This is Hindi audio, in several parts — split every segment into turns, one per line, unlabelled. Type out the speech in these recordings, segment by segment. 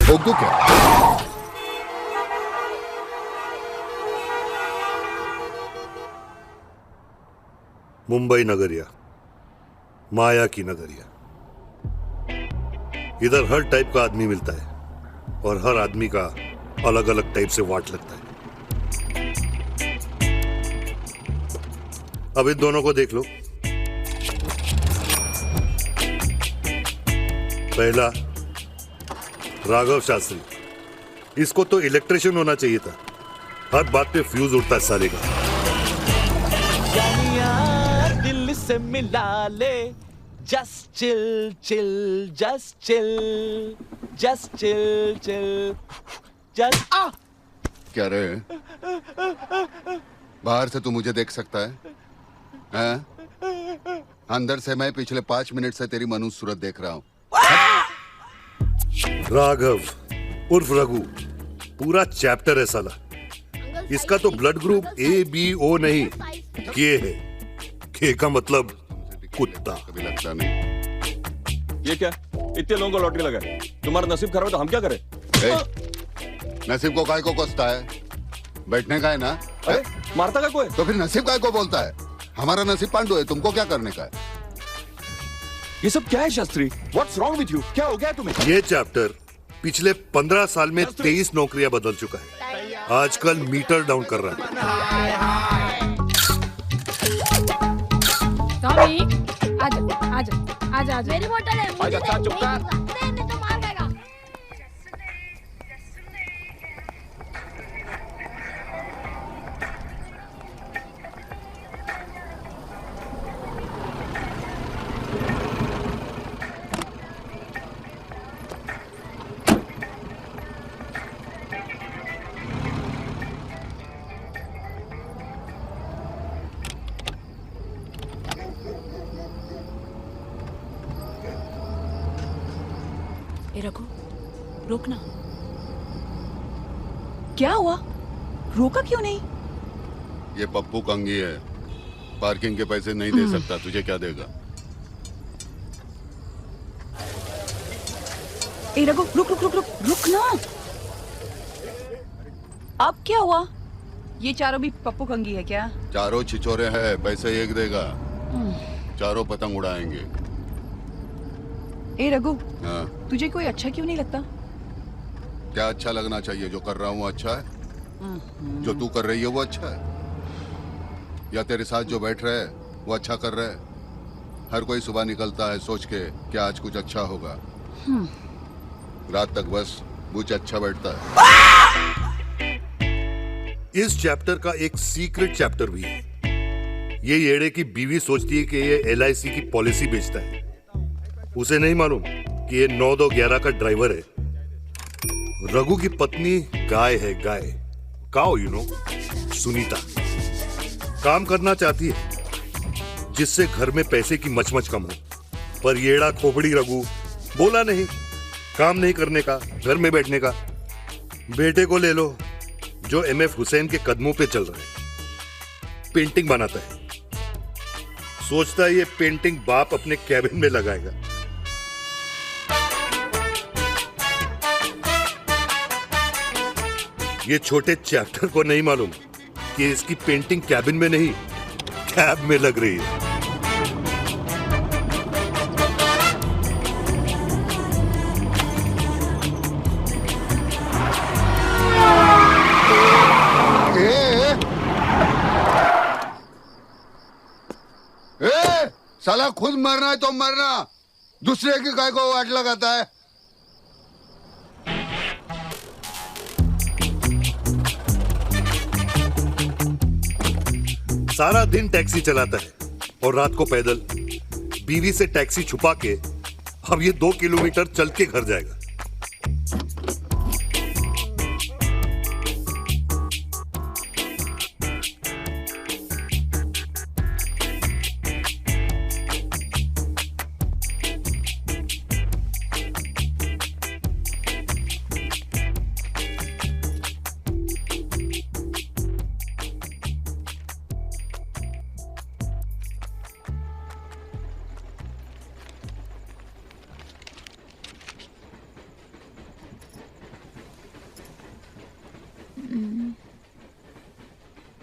ठोक दूं क्या?
मुंबई नगरिया, माया की नगरिया। इधर हर टाइप का आदमी मिलता है और हर आदमी का अलग अलग टाइप से वाट लगता है। अब इन दोनों को देख लो। पहला राघव शास्त्री, इसको तो इलेक्ट्रिशियन होना चाहिए था। हर बात पे फ्यूज उड़ता है साले का।
दिल से मिला ले, just chill, chill, just chill, just chill, chill, just
क्या रे? बाहर से तू मुझे देख सकता है? हैं? अंदर से मैं पिछले 5 मिनट से तेरी मनुष्य सूरत देख रहा हूँ।
राघव उर्फ रघु, पूरा चैप्टर है साला। इसका तो ब्लड ग्रुप ABO नहीं, के है। के का मतलब कुत्ता।
कभी लगता नहीं।
ये क्या? इतने लोगों को लॉटरी लगा है। तुम्हारा नसीब खराब है तो हम क्या करें?
नसीब को काय को कोसता है? बैठने का है ना?
अरे मारता का कोई?
तो फिर नसीब काय को बोलता है? हमारा नसीब पांडु है, तुमको क्या करने का है?
ये सब क्या है Shastri? What's wrong with you? क्या हो गया तुम्हें?
ये चैप्टर पिछले 15 साल में 23 नौकरियां बदल चुका है। आजकल मीटर डाउन कर रहा है।
टॉमी, आजा, आजा, आजा, आजा।
मेरी बोतल है, मुझे
आजा, चुप कर।
नहीं तो मार खाएगा।
ए रघु, रोकना। क्या हुआ? रोका क्यों नहीं?
ये पप्पू कंगी है, पार्किंग के पैसे नहीं दे सकता। तुझे क्या देगा?
ए रघु, रुक रुक रुक रुक रुक ना। अब क्या हुआ? ये चारों भी पप्पू कंगी है क्या?
चारों छिछोरे हैं, पैसे एक देगा। चारों पतंग उड़ाएंगे।
ए रघु,
हाँ?
तुझे कोई अच्छा क्यों नहीं लगता?
क्या अच्छा लगना चाहिए? जो कर रहा हूँ अच्छा है? जो तू कर रही है वो अच्छा है? या तेरे साथ जो बैठ रहे हैं वो अच्छा कर रहे हैं? हर कोई सुबह निकलता है सोच के क्या आज कुछ अच्छा होगा। रात तक बस कुछ अच्छा बैठता है।
इस चैप्टर का एक सीक्रेट चैप्टर भी है। ये येड़े की बीवी सोचती है कि ये LIC की पॉलिसी बेचता है। उसे नहीं मालूम कि ये 9-2-11 का ड्राइवर है। रघु की पत्नी गाय है, गाय, काऊ, सुनीता। काम करना चाहती है जिससे घर में पैसे की मचमच कम हो, पर येड़ा खोपड़ी रघु बोला नहीं, काम नहीं करने का, घर में बैठने का। बेटे को ले लो, जो MF हुसैन के कदमों पे चल रहा है, पेंटिंग बनाता है। सोचता है ये पेंटिंग बाप अपने कैबिन में लगाएगा। ये छोटे चैप्टर को नहीं मालूम कि इसकी पेंटिंग कैबिन में नहीं, कैब में लग रही है।
साला खुद मरना है तो मरना, दूसरे की काय को वाट लगाता है।
सारा दिन टैक्सी चलाता है और रात को पैदल। बीवी से टैक्सी छुपा के अब ये 2 किलोमीटर चल के घर जाएगा।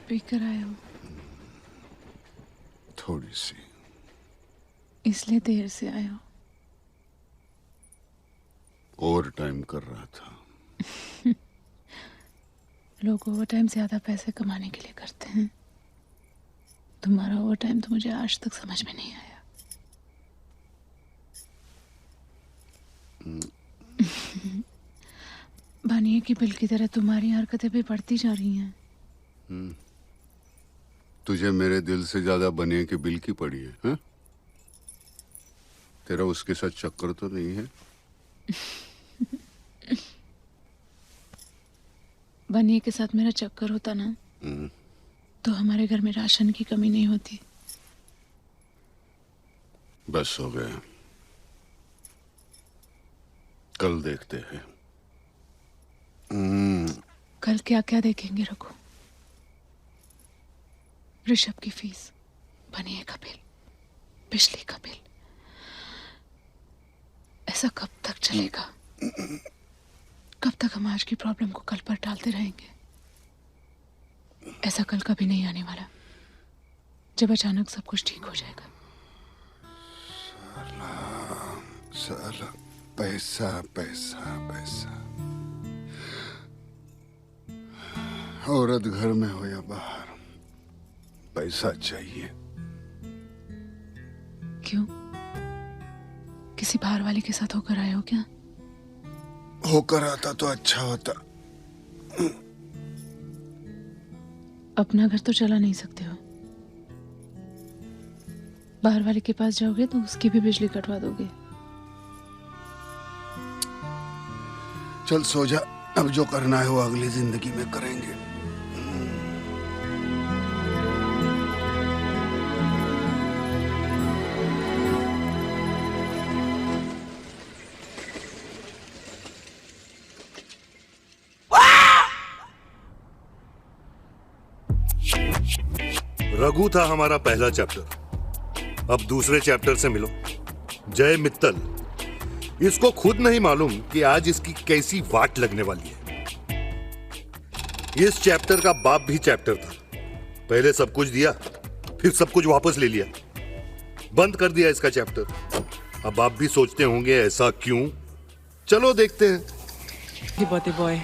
पीकर आए हो?
थोड़ी सी।
इसलिए देर से आए हो?
ओवर टाइम कर रहा था।
लोग ओवर टाइम ज्यादा पैसे कमाने के लिए करते हैं। तुम्हारा ओवर टाइम तो मुझे आज तक समझ में नहीं आया। बानिए की बिल की तरह तुम्हारी हरकतें भी बढ़ती जा रही हैं।
तुझे मेरे दिल से ज्यादा बनिए के बिल की पड़ी है, हा? तेरा उसके साथ चक्कर तो नहीं है?
बनिए के साथ मेरा चक्कर होता ना तो हमारे घर में राशन की कमी नहीं होती।
बस हो गया, कल देखते हैं।
कल क्या क्या देखेंगे रघु? ऋषभ की फीस, बनिए का बिल, बिजली का बिल। ऐसा कब तक चलेगा? कब तक हम आज की प्रॉब्लम को कल पर टालते रहेंगे? ऐसा कल कभी नहीं आने वाला जब अचानक सब कुछ ठीक हो जाएगा।
साला पैसा पैसा पैसा। औरत घर में हो या बाहर, पैसा चाहिए।
क्यों? किसी बाहर वाले के साथ होकर आए हो क्या?
होकर आता तो अच्छा होता।
अपना घर तो चला नहीं सकते हो। बाहर वाले के पास जाओगे तो उसकी भी बिजली कटवा दोगे।
चल सो जा, अब जो करना है वो अगली जिंदगी में करेंगे।
रघु था हमारा पहला चैप्टर। अब दूसरे चैप्टर से मिलो। जय मित्तल। इसको खुद नहीं मालूम कि आज इसकी कैसी वाट लगने वाली है। इस चैप्टर का बाप भी चैप्टर था। पहले सब कुछ दिया, फिर सब कुछ वापस ले लिया, बंद कर दिया इसका चैप्टर। अब आप भी सोचते होंगे ऐसा क्यों? चलो देखते हैं।
Happy birthday boy.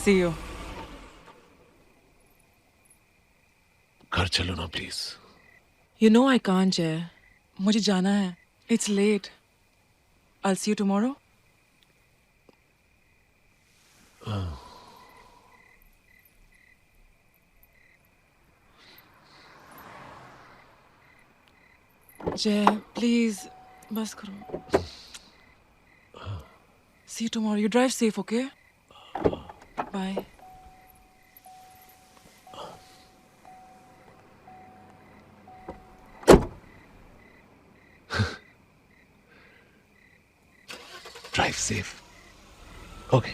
See you.
घर चलो ना please.
You know I can't, Jay. मुझे जाना है. It's late. I'll see you tomorrow. Jay, please. बस करो. See you tomorrow. You drive safe, okay? Bye.
Drive safe. Okay.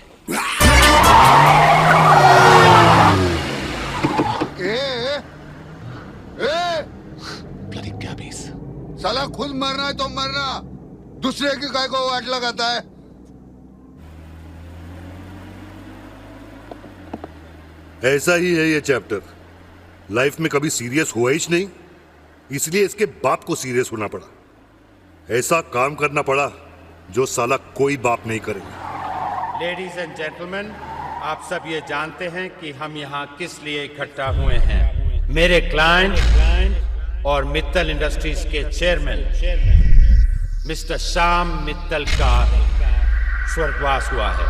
Bloody cabbies.
साला खुद मरना है तो मरना, दूसरे की काय को वाट लगाता है।
ऐसा ही है ये चैप्टर। लाइफ में कभी सीरियस हुआ ही नहीं, इसलिए इसके बाप को सीरियस होना पड़ा। ऐसा काम करना पड़ा जो साला कोई बाप नहीं करेगा।
लेडीज एंड जेंटलमैन, आप सब ये जानते हैं कि हम यहाँ किस लिए इकट्ठा हुए हैं। मेरे क्लाइंट और मित्तल इंडस्ट्रीज के चेयरमैन मिस्टर श्याम मित्तल का स्वर्गवास हुआ है।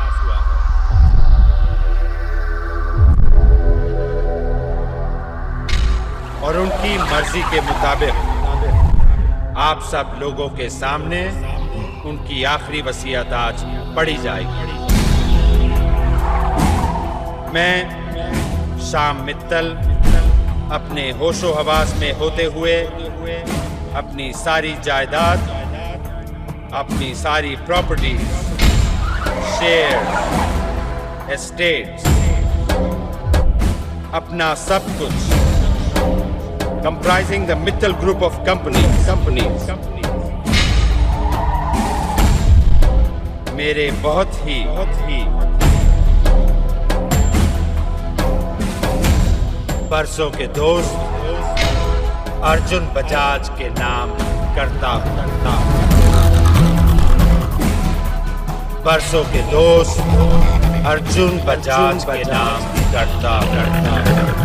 और उनकी मर्जी के मुताबिक आप सब लोगों के सामने उनकी आखिरी वसीयत आज पढ़ी जाएगी। मैं श्याम मित्तल अपने होशो हवास में होते हुए अपनी सारी जायदाद, अपनी सारी प्रॉपर्टीज, शेयर, एस्टेट्स, अपना सब कुछ comprising the Mittal Group of companies मेरे बहुत ही बरसों के दोस्त अर्जुन बजाज के नाम करता हूं। बरसों के दोस्त अर्जुन बजाज के नाम करता हूं।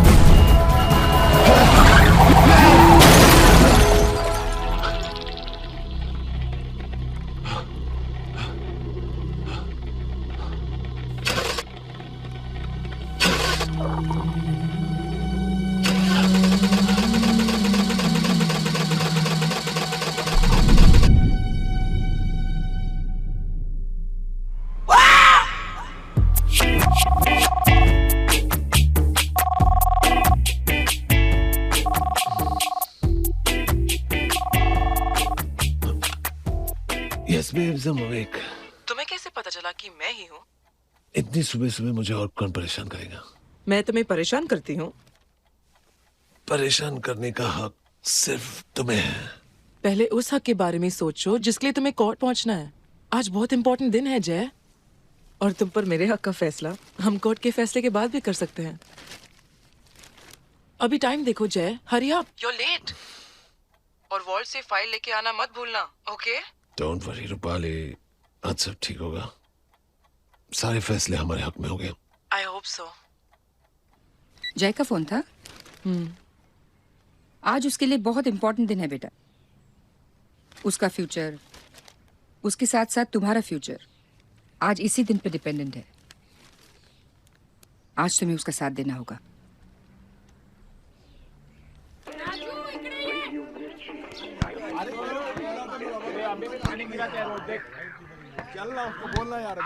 Yes, babes, I'm awake.
तुम्हें कैसे पता चला कि मैं ही हूँ?
इतनी सुबह सुबह मुझे और कौन परेशान करेगा?
मैं तुम्हें परेशान करती हूँ?
परेशान करने का हक सिर्फ तुम्हें है।
पहले उस हक के बारे में सोचो जिसके लिए तुम्हें कोर्ट पहुंचना है। आज बहुत इंपॉर्टेंट दिन है जय, और तुम पर मेरे हक का फैसला हम कोर्ट के फैसले के बाद भी कर सकते हैं। अभी टाइम देखो Jay, hurry up, you are late. और वॉल्ट से फाइल लेके आना मत भूलना, ओके?
डोंट वरी रूपाली, आज सब ठीक होगा। सारे फैसले हमारे हक में हो गए।
I hope so.
जय का फोन था? आज उसके लिए बहुत इंपॉर्टेंट दिन है बेटा। उसका फ्यूचर, उसके साथ साथ तुम्हारा फ्यूचर आज इसी दिन पे डिपेंडेंट है। आज तुम्हें उसका साथ देना होगा।
चलना उसको बोलना यार।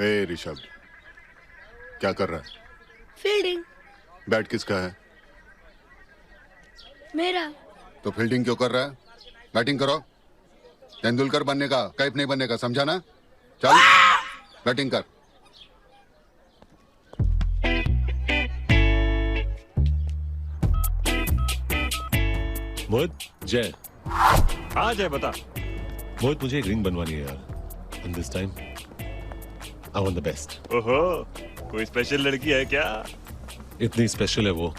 ए ऋषभ, क्या कर रहा है?
फील्डिंग।
बैट किसका है?
मेरा।
तो फील्डिंग क्यों कर रहा है? बैटिंग करो। तेंदुलकर बनने का, कैफ नहीं बनने का, समझा ना? चल बैटिंग कर।
मोहित, जय।
हाँ जय बता।
मोहित, मुझे एक रिंग बनवानी है यार। And this time I want the best.
ओहो, कोई स्पेशल लड़की है क्या?
इतनी स्पेशल है वो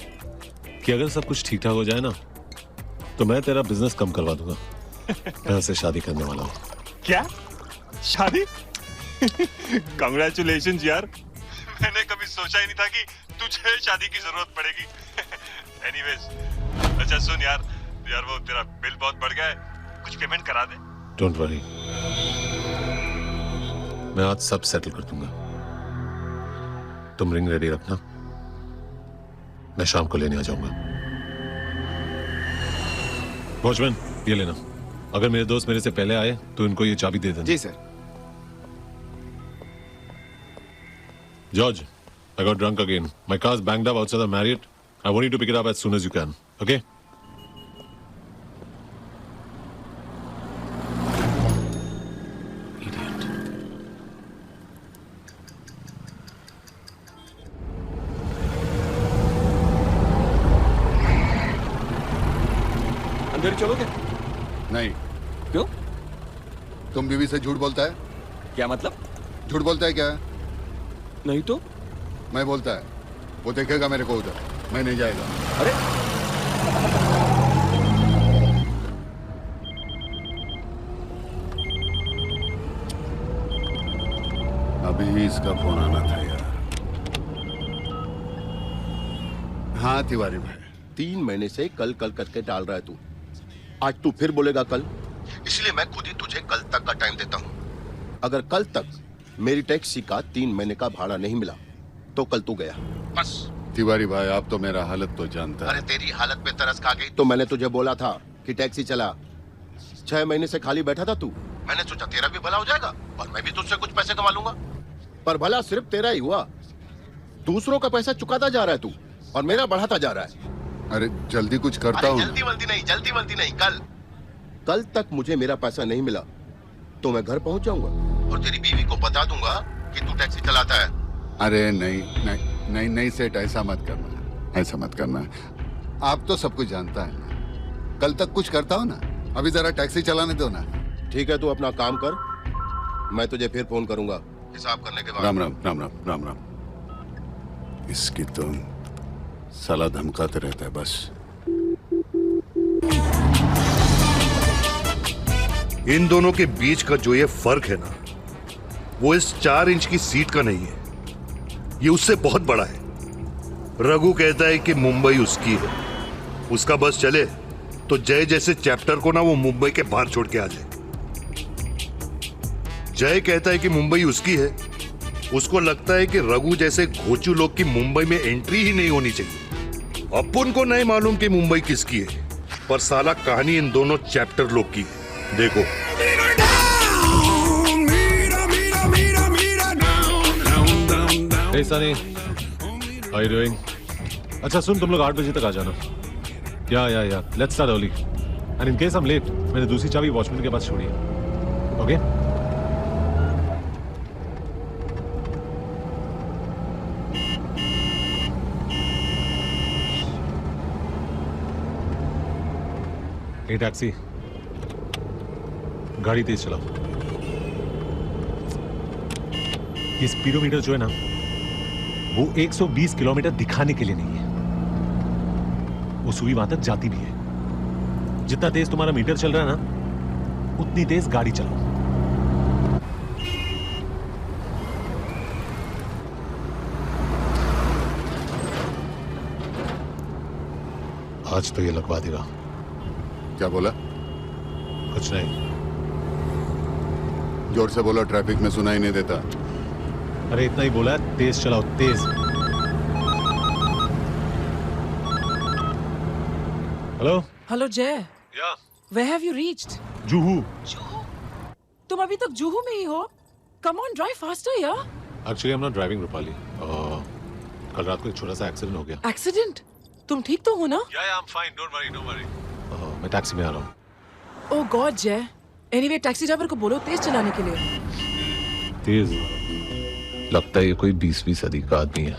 कि अगर सब कुछ ठीक ठाक हो जाए ना तो मैं तेरा बिजनेस कम करवा दूंगा। मैं उससे शादी करने वाला हूँ।
क्या? शादी? कांग्रेचुलेशंस यार। मैंने कभी सोचा ही नहीं था कि तुझे शादी की जरूरत पड़ेगी। एनीवेज, अच्छा सुन यार वो तेरा बिल बहुत बढ़ गया है, कुछ पेमेंट करा दे।
डोंट वरी, मैं आज सब सेटल कर दूंगा। तुम रिंग रेडी रखना, मैं शाम को लेने आ जाऊंगा। वॉचमैन, ये लेना। अगर मेरे दोस्त मेरे से पहले आए तो इनको ये चाबी दे देना।
जी sir.
George, I got drunk again. My car's banged up outside the Marriott. I want you to pick it up as soon as you can. Okay? Idiot.
अंधेरी चलोगे?
नहीं।
क्यों?
तुम बीवी से झूठ बोलता है?
क्या मतलब?
झूठ बोलता है क्या?
नहीं तो?
मैं बोलता है। वो देखेगा मेरे को उधर, मैं नहीं जाएगा।
अरे
अभी इसका फोन आना था यार। हाँ तिवारी भाई।
3 महीने से कल कल करके डाल रहा है तू। आज तू फिर बोलेगा कल, इसलिए मैं खुद ही तुझे कल तक का टाइम देता हूँ। अगर कल तक मेरी टैक्सी का 3 महीने का भाड़ा नहीं मिला तो कल तू गया, बस।
तिवारी भाई आप तो मेरा हालत तो जानता है।
अरे तेरी हालत पे तरस खा गई तो मैंने तुझे बोला था कि टैक्सी चला। 6 महीने से खाली बैठा था तू। मैंने सोचा तेरा भी भला हो जाएगा और मैं भी तुझसे कुछ पैसे कमा लूंगा, पर भला सिर्फ तेरा ही हुआ। दूसरों का पैसा चुकाता जा रहा है तू और मेरा बढ़ाता जा रहा है।
अरे जल्दी कुछ करता हूँ।
जल्दी वल्दी नहीं। कल तक मुझे मेरा पैसा नहीं मिला तो मैं घर पहुंच जाऊंगा और तेरी बीवी को बता दूंगा कि तू टैक्सी चलाता है।
अरे नहीं सेठ, ऐसा मत करना। आप तो सब कुछ जानता है। कल तक कुछ करता हो ना, अभी जरा टैक्सी चलाने दो ना।
ठीक है, तू अपना काम कर, मैं तुझे फिर फोन करूंगा हिसाब करने के बाद।
राम राम। इसकी तो साला धमकाते रहता है बस।
इन दोनों के बीच का जो ये फर्क है ना, वो इस 4 इंच की सीट का नहीं है, ये उससे बहुत बड़ा है। रघु कहता है कि मुंबई उसकी है, उसका बस चले तो जय जैसे चैप्टर को ना वो मुंबई के बाहर छोड़ के आ जाए। जय कहता है कि मुंबई उसकी है, उसको लगता है कि रघु जैसे घोचू लोग की मुंबई में एंट्री ही नहीं होनी चाहिए। अपन को नहीं मालूम कि मुंबई किसकी है, पर साला कहानी इन दोनों चैप्टर लोग की है। देखो
Hey Sunny, how you doing? अच्छा सुन, तुम लोग 8 बजे तक आ जाना। या let's start early and in case I am late, मैंने दूसरी चाबी वॉचमैन के पास छोड़ी है। ओके? ये टैक्सी, गाड़ी तेज चलाओ। ये स्पीडोमीटर जो है ना, वो 120 किलोमीटर दिखाने के लिए नहीं है, वो सुई वहां तक जाती भी है। जितना तेज तुम्हारा मीटर चल रहा है ना, उतनी तेज गाड़ी चलाओ। आज तो ये लगवा देगा।
क्या बोला?
कुछ नहीं।
जोर से बोलो, ट्रैफिक में सुनाई नहीं देता।
अरे इतना ही बोला, तेज चलाओ, तेज।
हेलो जय।
या
Where have you reached?
Juhu.
तुम अभी तक जुहू में ही हो? Come on, drive faster, यार।
Actually I am not driving Rupali. कल रात को एक छोटा सा एक्सीडेंट हो गया।
एक्सीडेंट? तुम ठीक तो हो ना?
या I am fine, don't worry. मैं टैक्सी में आ रहा हूँ।
ओह गॉड जय। एनीवे टैक्सी ड्राइवर को बोलो तेज चलाने के लिए।
तेज? लगता है ये कोई 20वीं सदी का आदमी है।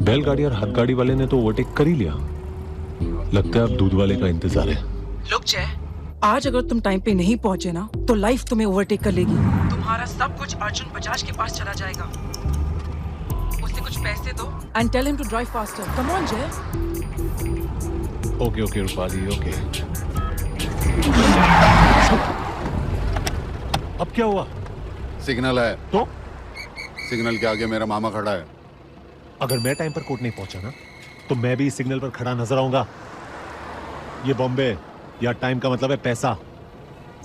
बैलगाड़ी और हाथ गाड़ी वाले ने तो ओवरटेक कर ही लिया। लगता है अब दूध वाले का इंतजार है।
लोग जय, आज अगर तुम टाइम पे नहीं पहुंचे ना तो लाइफ तुम्हें ओवरटेक कर लेगी। तुम्हारा सब कुछ अर्जुन बजाज के पास चला जाएगा। उसे कुछ पैसे दो and tell him to drive faster. Come on Jay.
Okay Rupali, okay. अब क्या हुआ?
सिग्नल है।
तो
सिग्नल के आगे मेरा मामा खड़ा है।
अगर मैं टाइम पर कोर्ट नहीं पहुंचा ना, तो मैं भी इस सिग्नल पर खड़ा नजर आऊंगा। ये बॉम्बे या टाइम का मतलब है पैसा,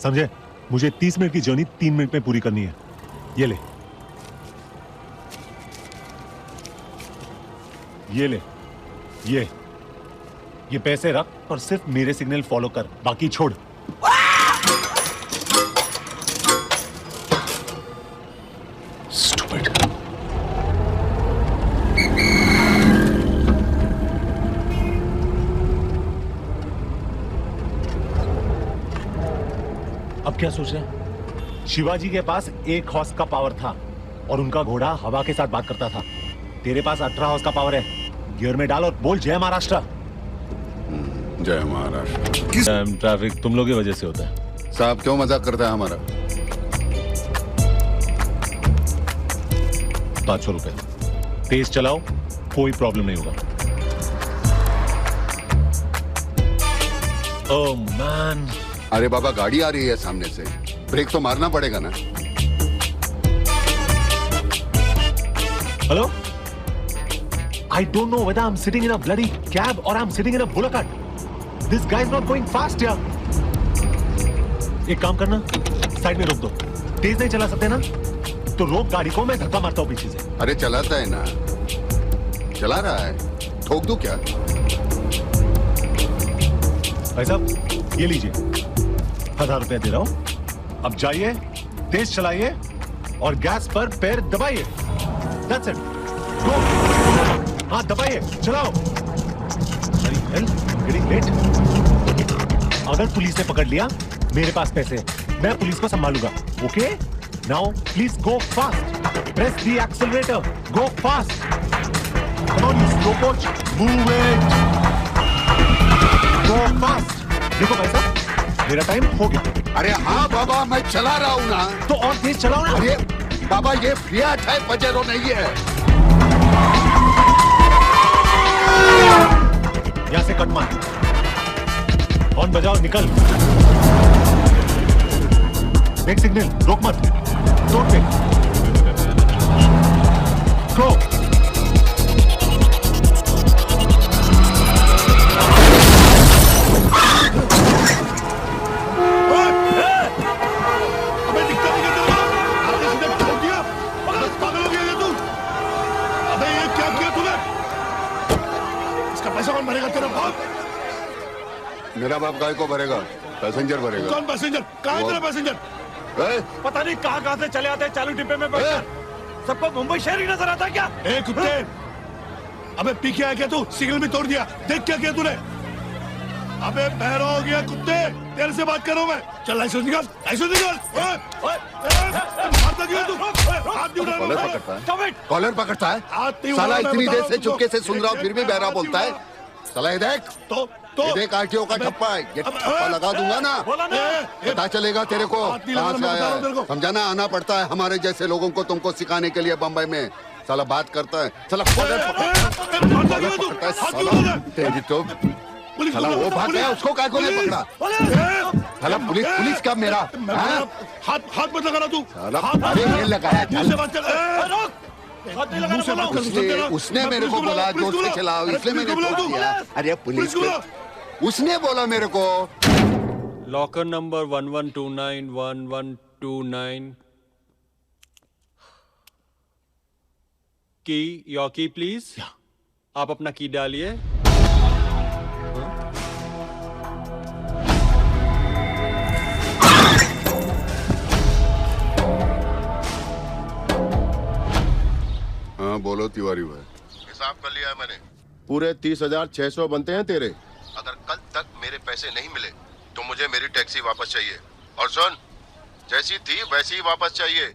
समझे? मुझे 30 मिनट की जर्नी 3 मिनट में पूरी करनी है। ये ले, ये पैसे रख और सिर्फ मेरे सिग्नल फॉलो कर, बाकी छोड़। Stupid. अब क्या सोच रहे हैं? शिवाजी के पास 1 हॉर्स का पावर था और उनका घोड़ा हवा के साथ बात करता था। तेरे पास 18 हॉर्स का पावर है। गियर में डाल और बोल जय महाराष्ट्र।
जय महाराष्ट्र।
ट्रैफिक तुम लोग की वजह से होता है।
साहब क्यों मजाक करता है हमारा?
500 रुपए। तेज चलाओ, कोई प्रॉब्लम नहीं होगा। Oh man.
अरे बाबा, गाड़ी आ रही है सामने से, ब्रेक तो मारना पड़ेगा ना।
Hello, I don't know whether I'm sitting in a bloody cab or I'm sitting in a bullock cart. This guy is not going fast यार। एक काम करना, साइड में रोक दो। तेज नहीं चला सकते ना, तो रोक गाड़ी को, मैं धक्का मारता हूँ पीछे से।
अरे चलाता है ना, चला रहा है, ठोक दूं क्या?
भाई साहब, ये लीजिए, 1000 रुपया दे रहा हूँ। अब जाइए, तेज चलाइए और गैस पर पैर दबाइए। That's it. Go. हाँ दबाइए, चलाओ। Bloody hell, I'm getting late. अगर पुलिस ने पकड़ लिया, मेरे पास पैसे हैं, मैं पुलिस को संभालूंगा। Okay? Now, please go fast. Press the accelerator. Go fast. Come on, you slow coach. Move it. Go fast. देखो भाई साहब, मेरा टाइम हो गया।
अरे हाँ बाबा, मैं चला रहा हूँ ना।
तो और तेज चलाओ ना।
अरे बाबा, ये फियाट है, पजेरो नहीं है।
यहाँ से कट मार, हॉर्न बजाओ, निकल। ब्रेक सिग्नल, रोक मत, तोड़ पे। गो।
मेरा बाप गाय को भरेगा, पैसेंजर भरेगा।
कौन पैसेंजर? कहाँ है तेरा पैसेंजर?
पता नहीं कहाँ से चले आते हैं चालू डिब्बे में बैठकर। सबको मुंबई शहर ही नजर आता है क्या?
ए कुत्ते, अबे पी के आया क्या तू? सिग्नल भी तोड़ दिया, देख क्या किया तूने? अबे बहरा हो गया कुत्ते, तेरे से बात कर रहा हूं मैं। चल लाइसेंस निकाल, लाइसेंस निकाल। मारता क्यों तू? हाथ क्यों उठा रहा है?
कॉलर पकड़ता है। साला इतनी देर से चुपके से सुन रहा हूँ, फिर भी बहरा बोलता है। साला ये देख, ये देख आरटीओ का ठप्पा है, ये ठप्पा लगा दूंगा ना, पता चलेगा तेरे को कहाँ से आया है। समझाना, आना पड़ता है हमारे जैसे लोगों को तुमको सिखाने के लिए बम्बई में। साला बात करता है, साला कॉलर पकड़ता है, साला तेरी तो। साला वो भाग गया, उसको काय को नहीं पकड़ा? साला पुलिस का मेरा
हाथ मत लगा तू।
साला अरे ये लगाया, उसने मेरे को बोला जोर से चलाओ, इसलिए मैंने ठोक दिया। अरे पुलिस को उसने बोला मेरे को।
लॉकर नंबर 11291129 की, योर की प्लीज। आप अपना की डालिए।
हाँ बोलो तिवारी भाई।
हिसाब कर लिया है मैंने, पूरे 30,600 बनते हैं तेरे। अगर कल तक मेरे पैसे नहीं मिले तो मुझे मेरी टैक्सी वापस चाहिए। और सुन, जैसी थी वैसी ही वापस चाहिए।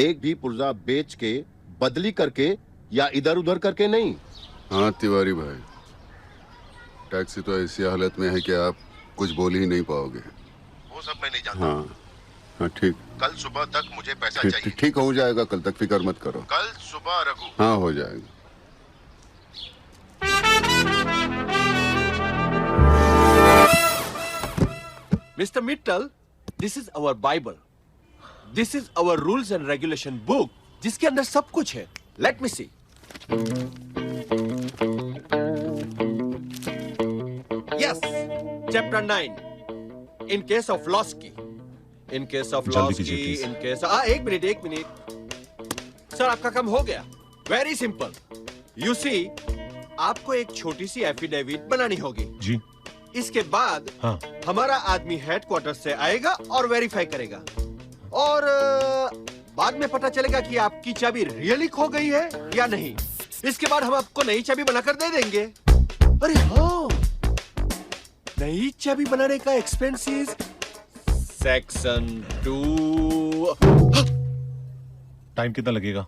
एक भी पुर्जा बेच के, बदली करके या इधर उधर करके नहीं।
हाँ तिवारी भाई, टैक्सी तो ऐसी हालत में है कि आप कुछ बोल ही नहीं पाओगे।
वो सब मैं नहीं जानता।
हाँ हाँ ठीक,
कल सुबह तक मुझे पैसा चाहिए।
ठीक हो जाएगा, कल तक फिक्र मत करो।
कल सुबह रघु।
हाँ हो जाएगा।
Mr. Mittal, this is our Bible. This is our rules and regulation book, जिसके अंदर सब कुछ है. Let me see. Yes, chapter 9. In case of loss key. In case of loss key. In case of... एक मिनट. सर आपका काम हो गया. Very simple. You see, आपको एक छोटी सी एफिडेविट बनानी होगी.
जी.
इसके बाद
हाँ.
हमारा आदमी हेडक्वार्टर से आएगा और वेरीफाई करेगा और बाद में पता चलेगा कि आपकी चाबी रियली खो गई है या नहीं. इसके बाद हम आपको नई चाबी बनाकर दे देंगे. अरे हाँ, नई चाबी बनाने का एक्सपेंसेस सेक्शन 2.
टाइम कितना लगेगा?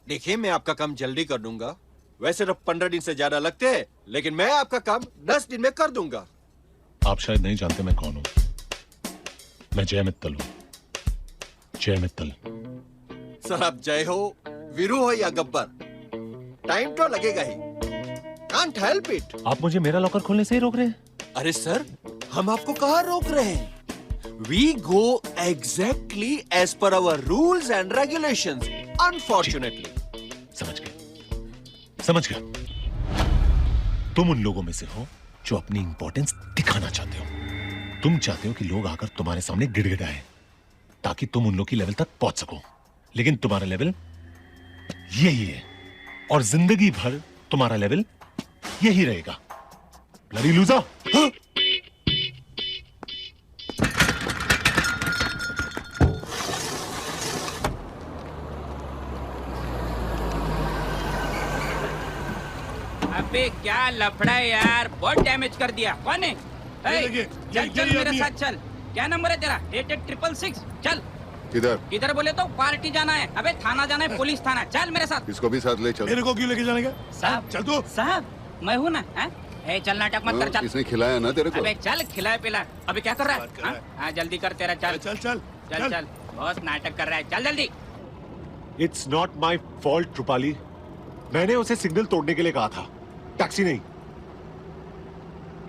देखिए, मैं आपका काम जल्दी कर दूंगा. वैसे तो 15 दिन से ज्यादा लगते हैं, लेकिन मैं आपका काम 10 दिन में कर दूंगा.
आप शायद नहीं जानते मैं कौन हूं। मैं जय मित्तल हूं। जय मित्तल।
सर आप जय हो, वीरू हो या गब्बर, टाइम तो लगेगा ही। Can't help it.
आप मुझे मेरा लॉकर खोलने से ही रोक रहे हैं?
अरे सर, हम आपको कहाँ रोक रहे हैं? We go exactly as per our rules and regulations. Unfortunately.
समझ गया। तुम उन लोगों में से हो जो अपनी इंपॉर्टेंस दिखाना चाहते हो। तुम चाहते हो कि लोग आकर तुम्हारे सामने गिड़गिड़ाएं ताकि तुम उन लोग की लेवल तक पहुंच सको। लेकिन तुम्हारा लेवल यही है और जिंदगी भर तुम्हारा लेवल यही रहेगा। Bloody loser. हाँ?
अबे क्या लफड़ा है यार, बहुत डैमेज कर दिया। कौन है? चल चल मेरे साथ चल। क्या नंबर है तेरा? 8866। चल।
किधर?
किधर बोले तो पार्टी जाना है। अबे थाना जाना है, पुलिस थाना। चल मेरे साथ।
इसको भी साथ ले चल।
मेरे को क्यों लेके जाने का?
साहब
चल तू।
साहब मैं हूँ ना। ए चल नाटक मत कर। चल
इसने खिलाया ना तेरे को?
अबे चल खिलाए पिला। अबे क्या कर रहा है? हाँ जल्दी कर तेरा। चल
चल चल
चल चल। बहुत नाटक कर रहा है, चल जल्दी।
It's not my fault Rupali. मैंने उसे सिग्नल तोड़ने के लिए कहा था, टैक्सी नहीं।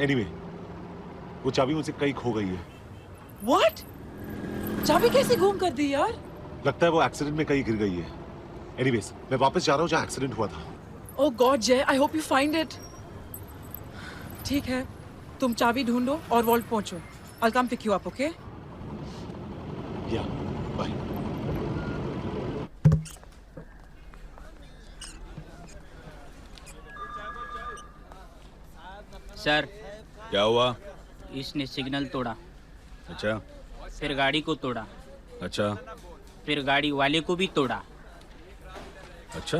एनीवे, वो चाबी मुझसे कहीं खो गई है।
What? चाबी कैसे गुम कर दी यार?
लगता है वो एक्सीडेंट में कहीं गिर गई है। एनीवेज, मैं वापस जा रहा हूँ जहाँ एक्सीडेंट हुआ था।
Oh God, जय, I hope you find it. ठीक है, तुम चाबी ढूंढो और वॉल्ट पहुंचो। I'll come pick you up, okay?
Yeah, bye.
Sir
क्या हुआ?
इसने सिग्नल तोड़ा,
अच्छा
फिर गाड़ी को तोड़ा,
अच्छा
फिर गाड़ी वाले को भी तोड़ा।
अच्छा।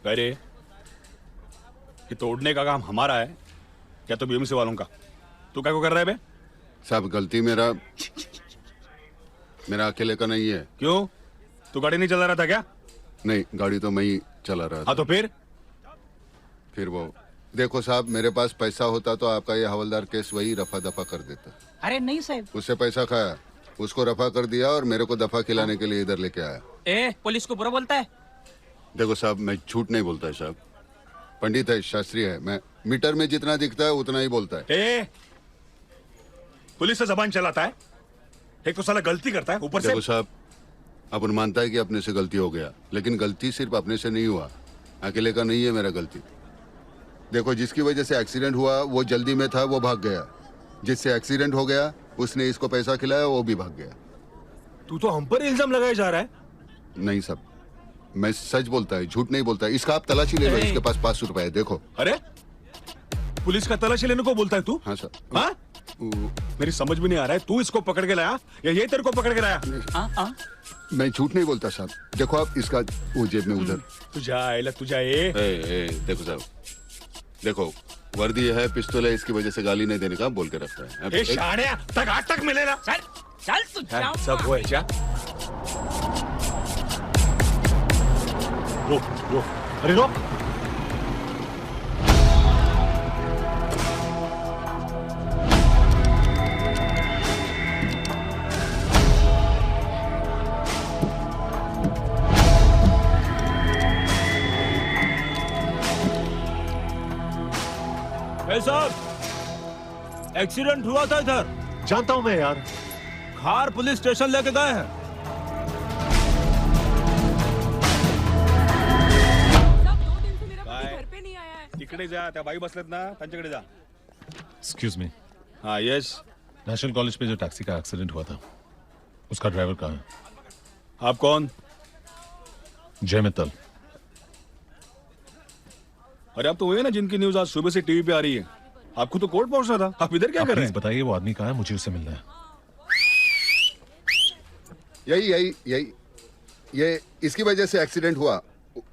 अरे ये तोड़ने का काम हमारा है क्या तो बीएमसी वालों का? तू क्या को कर रहा है बे?
साहब गलती मेरा अकेले का नहीं है।
क्यों? तू गाड़ी नहीं चला रहा था क्या?
नहीं, गाड़ी तो मैं ही चला रहा था।
हाँ तो
फिर वो देखो साहब, मेरे पास पैसा होता तो आपका ये हवलदार केस वही रफा दफा कर देता।
अरे नहीं साहब,
उससे पैसा खाया, उसको रफा कर दिया और मेरे को दफा खिलाने के लिए इधर लेके आया।
पुलिस को बुरा बोलता है?
देखो साहब, मैं झूठ नहीं बोलता है साहब। पंडित है, शास्त्री है, मैं मीटर में जितना दिखता है उतना ही बोलता है।
पुलिस से जबान चलाता है, एक तो साला गलती करता है ऊपर से।
देखो साहब, अपन मानता है कि अपने से गलती हो गया, लेकिन गलती सिर्फ अपने से नहीं हुआ, अकेले का नहीं है मेरा गलती। देखो, जिसकी वजह से एक्सीडेंट हुआ वो जल्दी में था, वो भाग गया। जिससे एक्सीडेंट हो गया उसने इसको पैसा खिलाया, वो भी भाग गया।
तू तो हम पर इल्जाम लगाया जा रहा है।
नहीं साहब, मैं सच बोलता है, झूठ नहीं बोलता है। इसका आप तलाशी ले लो, इसके पास 500 रुपए है, देखो।
अरे पुलिस का तलाशी लेने को बोलता है तू?
हाँ सर।
हाँ? मेरी समझ में नहीं आ रहा है, तू इसको पकड़ के लाया या ये तेरे को पकड़ के लाया?
मैं झूठ नहीं बोलता साहब। देखो आप, इसका वो जेब में उधर।
तुझा
देखो साहब, देखो वर्दी है, पिस्तौल है, इसकी वजह से गाली नहीं देने का बोल के रखता है।
तक मिलेगा।
चल तू
सब वो है क्या?
रोक, अरे रोक।
साहब, एक्सीडेंट हुआ था इधर।
जानता हूं मैं यार।
खार पुलिस स्टेशन लेके गए हैं। तिकडे जा, त्या बाई बसलेत ना, त्यांच्याकडे जा।
Excuse me.
हाँ यस।
नेशनल कॉलेज पे जो टैक्सी का एक्सीडेंट हुआ था, उसका ड्राइवर कहाँ है?
आप कौन?
जय मित्तल।
अरे आप तो वही ना जिनकी न्यूज आज सुबह से टीवी पे आ रही है। आपको तो कोर्ट पहुंचना था, आप इधर क्या कर रहे हैं?
बताइए वो आदमी कहाँ है, मुझे उससे मिलना है।
यही ये इसकी वजह से एक्सीडेंट हुआ।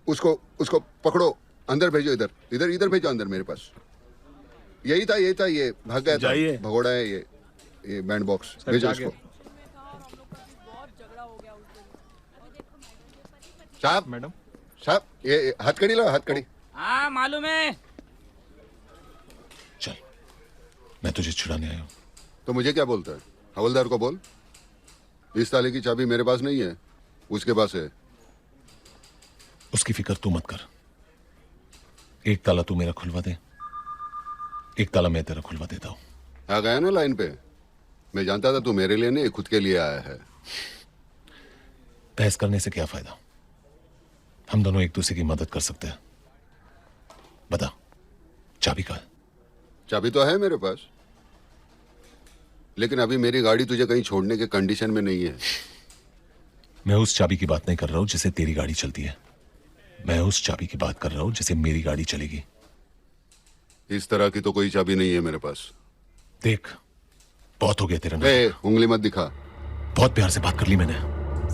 उसको पकड़ो, अंदर भेजो, इधर भेजो अंदर मेरे पास। यही था, ये भाग गया था, भगोड़ा है ये बैंड बॉक्स। भेजो उसको। साहब,
मैडम
साहब, ये हथकड़ी लो, हथकड़ी।
हाँ मालूम है।
चल मैं तुझे छुड़ाने आया हूं।
तो मुझे क्या बोलता है? हवलदार को बोल। इस ताले की चाबी मेरे पास नहीं है, उसके पास है।
उसकी फिक्र तू मत कर। एक ताला तू मेरा खुलवा दे, एक ताला मैं तेरा खुलवा देता हूं।
आ गया ना लाइन पे। मैं जानता था तू मेरे लिए नहीं खुद के लिए आया है।
बहस करने से क्या फायदा? हम दोनों एक दूसरे की मदद कर सकते हैं। बता, चाबी कहाँ है?
चाबी तो है मेरे पास, लेकिन अभी मेरी गाड़ी तुझे कहीं छोड़ने के कंडीशन में नहीं है।
मैं उस चाबी की बात नहीं कर रहा हूं जिसे तेरी गाड़ी चलती है। मैं उस चाबी की बात कर रहा हूं जिसे मेरी गाड़ी चलेगी।
इस तरह की तो कोई चाबी नहीं है मेरे पास।
देख, बहुत हो गया तेरा नाटक।
उंगली मत दिखा।
बहुत प्यार से बात कर ली मैंने।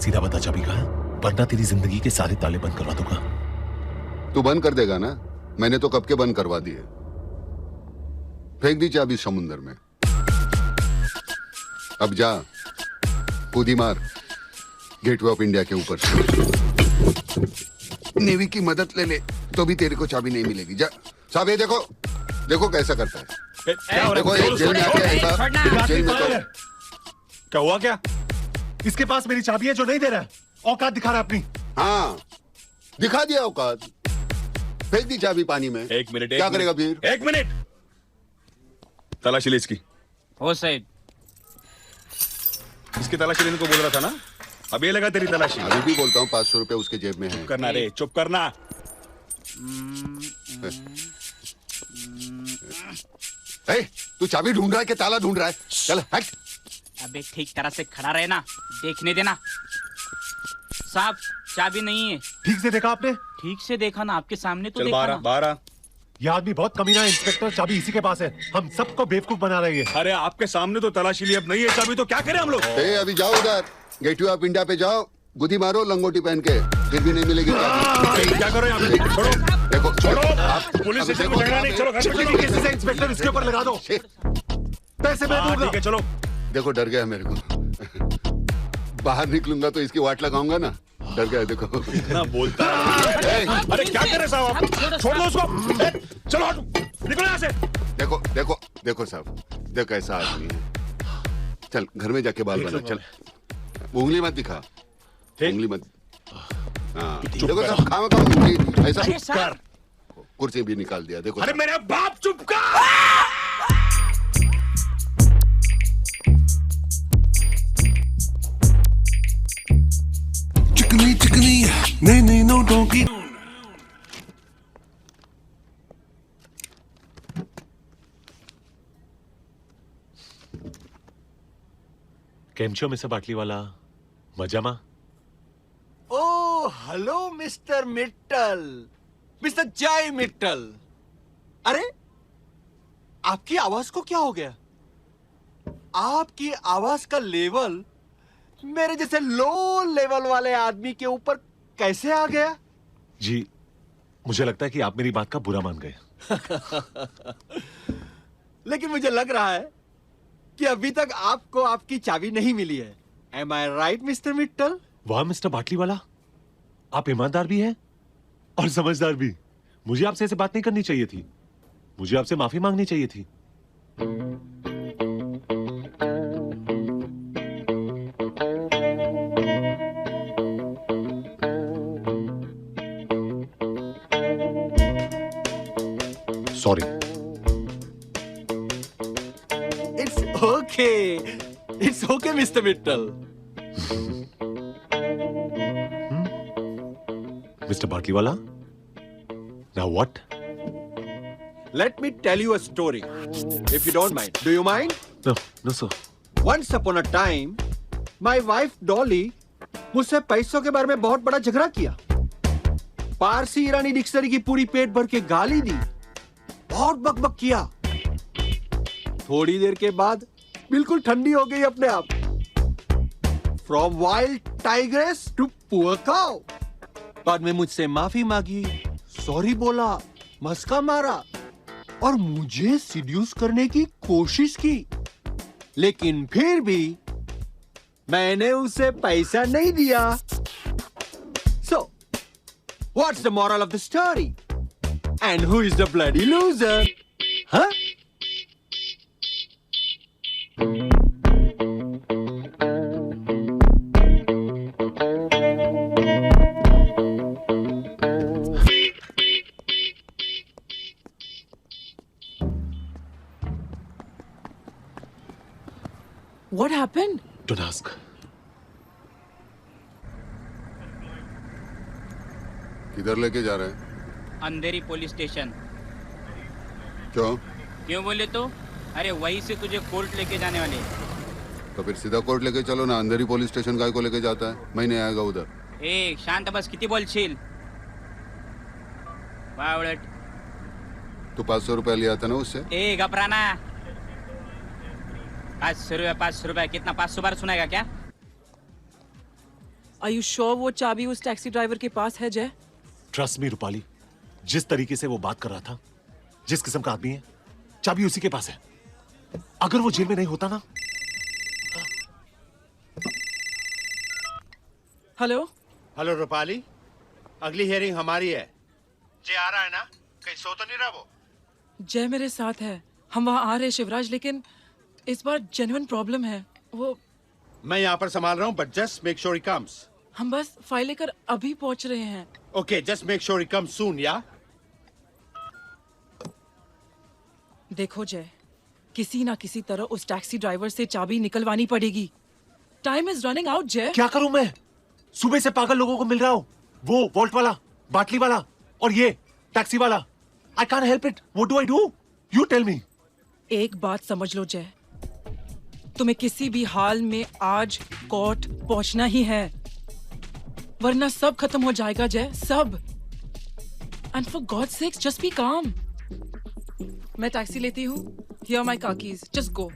सीधा बता चाबी कहाँ है, वरना तेरी जिंदगी के सारे ताले बंद करवा दूंगा।
तू बंद कर देगा ना? मैंने तो कब के बंद करवा दिए। फेंक दी चाबी समुंदर में। अब जा, कूदी मार गेटवे ऑफ इंडिया के ऊपर से। नेवी की मदद ले ले तो भी तेरे को चाबी नहीं मिलेगी। जा साहब, ये देखो देखो कैसा करता है। देखो ये जेल में आके ऐसा जेल में तो
क्या हुआ? क्या इसके पास मेरी चाबी है जो नहीं दे रहा है? औकात दिखा रहा है अपनी।
हाँ, दिखा दिया औकात। फेंक दी चाबी पानी में।
एक मिनट।
क्या करेगा फिर?
एक मिनट, तलाशी ले इसकी।
हो साइड।
इसकी तलाशी लेने को बोल रहा था ना? अब ये लगा तेरी तलाशी।
अभी भी बोलता हूँ 500 रुपए उसके जेब में है।
चुप करना रे, चुप करना।
तू चाबी ढूंढ रहा है कि ताला ढूंढ रहा है? चल हट।
अबे ठीक तरह से खड़ा रहे ना, देखने देना। साहब, चाबी नहीं है।
ठीक से देखा आपने?
ठीक से देखा ना, आपके सामने तो
चल
देखा
बाहर आ,
ना।
बाहर आ।
यह आदमी बहुत कमीना है इंस्पेक्टर। चाबी इसी के पास है। हम सबको बेवकूफ बना रही है।
अरे आपके सामने तो तलाशी ली, अब नहीं है चाबी तो क्या करें हम लोग?
अभी जाओ उधर गेटवे ऑफ इंडिया पे जाओ, गुदी मारो लंगोटी पहन के, फिर भी नहीं मिलेगी चाबी।
क्या करो यहाँ पे? छोड़ो,
देखो
छोड़ो।
आप
पुलिस स्टेशन में झगड़ा नहीं, चलो घर पे चलो।
किसी से इंस्पेक्टर इसके ऊपर लगा दो। पैसे मैं
हाँ,
दूंगा।
ठीक है, चलो।
देखो डर गया मेरे को। बाहर निकलूंगा तो इसकी वाट लगाऊंगा ना। डर गया देखो।
कितना बोलता है। अरे क्या करे साहब आप? छोड़ दो उसको। चलो हटो, निकलो यहाँ से।
देखो देखो देखो साहब, देखो ऐसा आदमी है। चल घर में जाके बाल बना। चल, उंगली मत दिखा, उंगली मत। हाँ देखो साहब, खामा उंगली ऐसा कर। कुर्सी भी निकाल दिया देखो।
अरे मेरे बाप, चुप कर।
चिकनी चिकनी नहीं नहीं नोटों की।
કેમ છો મિસ્ટર બાટલીવાલા? મજામાં?
ओ हेलो मिस्टर मिट्टल, मिस्टर जय मिट्टल। अरे आपकी आवाज को क्या हो गया? आपकी आवाज का लेवल मेरे जैसे लो लेवल वाले आदमी के ऊपर कैसे आ गया?
जी, मुझे लगता है कि आप मेरी बात का बुरा मान गए।
लेकिन मुझे लग रहा है कि अभी तक आपको आपकी चाबी नहीं मिली है। Am I right, mister Mittal?
वाह मिस्टर बाटलीवाला, आप ईमानदार भी हैं और समझदार भी। मुझे आपसे ऐसे बात नहीं करनी चाहिए थी। मुझे आपसे माफी मांगनी चाहिए थी। Sorry.
It's okay, mister Mittal.
Mr. Batliwala? Now what?
Let me tell you a story, if you don't mind. Do you mind?
No, no sir.
Once upon a time, my wife Dolly मुझसे पैसों के बारे में बहुत बड़ा झगड़ा किया। पारसी ईरानी डिक्शनरी की पूरी पेट भर के गाली दी, बहुत बकबक किया। थोड़ी देर के बाद बिल्कुल ठंडी हो गई अपने आप। From wild tigress to poor cow. बाद में मुझसे माफी मांगी, सॉरी बोला, मस्का मारा और मुझे सीड्यूस करने की कोशिश की। लेकिन फिर भी मैंने उसे पैसा नहीं दिया। So, what's the moral of the story? And who is the bloody loser? Huh?
happened?
Don't ask.
किधर लेके जा रहे हैं?
अंधेरी पुलिस स्टेशन।
क्यों?
क्यों बोले तो? अरे वहीं से तुझे कोर्ट लेके जाने वाले।
तो फिर सीधा कोर्ट लेके चलो ना, अंधेरी पुलिस स्टेशन काय को लेके जाता है? मैं नहीं आएगा उधर।
ए शांत बस, किती बोलशील? बावळट।
तू 500 रुपया लिया था ना उससे?
ए घबराना। 500 रुपया कितना? 500 बार सुनाएगा क्या?
Are you sure वो चाबी उस टैक्सी ड्राइवर के पास है जय?
Trust me, रूपाली, जिस तरीके से वो बात कर रहा था, जिस किस्म का आदमी है, चाबी उसी के पास है। अगर वो जेल में नहीं होता ना।
हेलो
हेलो रूपाली, अगली हियरिंग हमारी है। जे आ रहा है ना? कहीं सो तो नहीं रहा वो?
जय मेरे साथ है, हम वहाँ आ रहे हैं शिवराज, लेकिन इस बार जेन्युइन प्रॉब्लम है। वो
मैं यहाँ पर संभाल रहा हूँ, but just make sure he comes.
हम बस फाइल लेकर अभी पहुंच रहे हैं।
Okay, just make sure he comes soon, yeah?
देखो जय, किसी ना किसी तरह उस टैक्सी ड्राइवर से चाबी निकलवानी पड़ेगी। टाइम इज रनिंग आउट जय।
क्या करूं मैं? सुबह से पागल लोगों को मिल रहा हूं, वो वोल्ट वाला, बाटली वाला और ये टैक्सी वाला। I can't help it. What do I do? You tell me.
एक बात समझ लो जय, तुम्हें किसी भी हाल में आज कोर्ट पहुंचना ही है, वरना सब खत्म हो जाएगा जय, सब। And for God's sakes, just be calm. मैं टैक्सी लेती हूँ। Here are my car keys. Just go.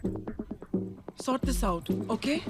Sort this out, okay?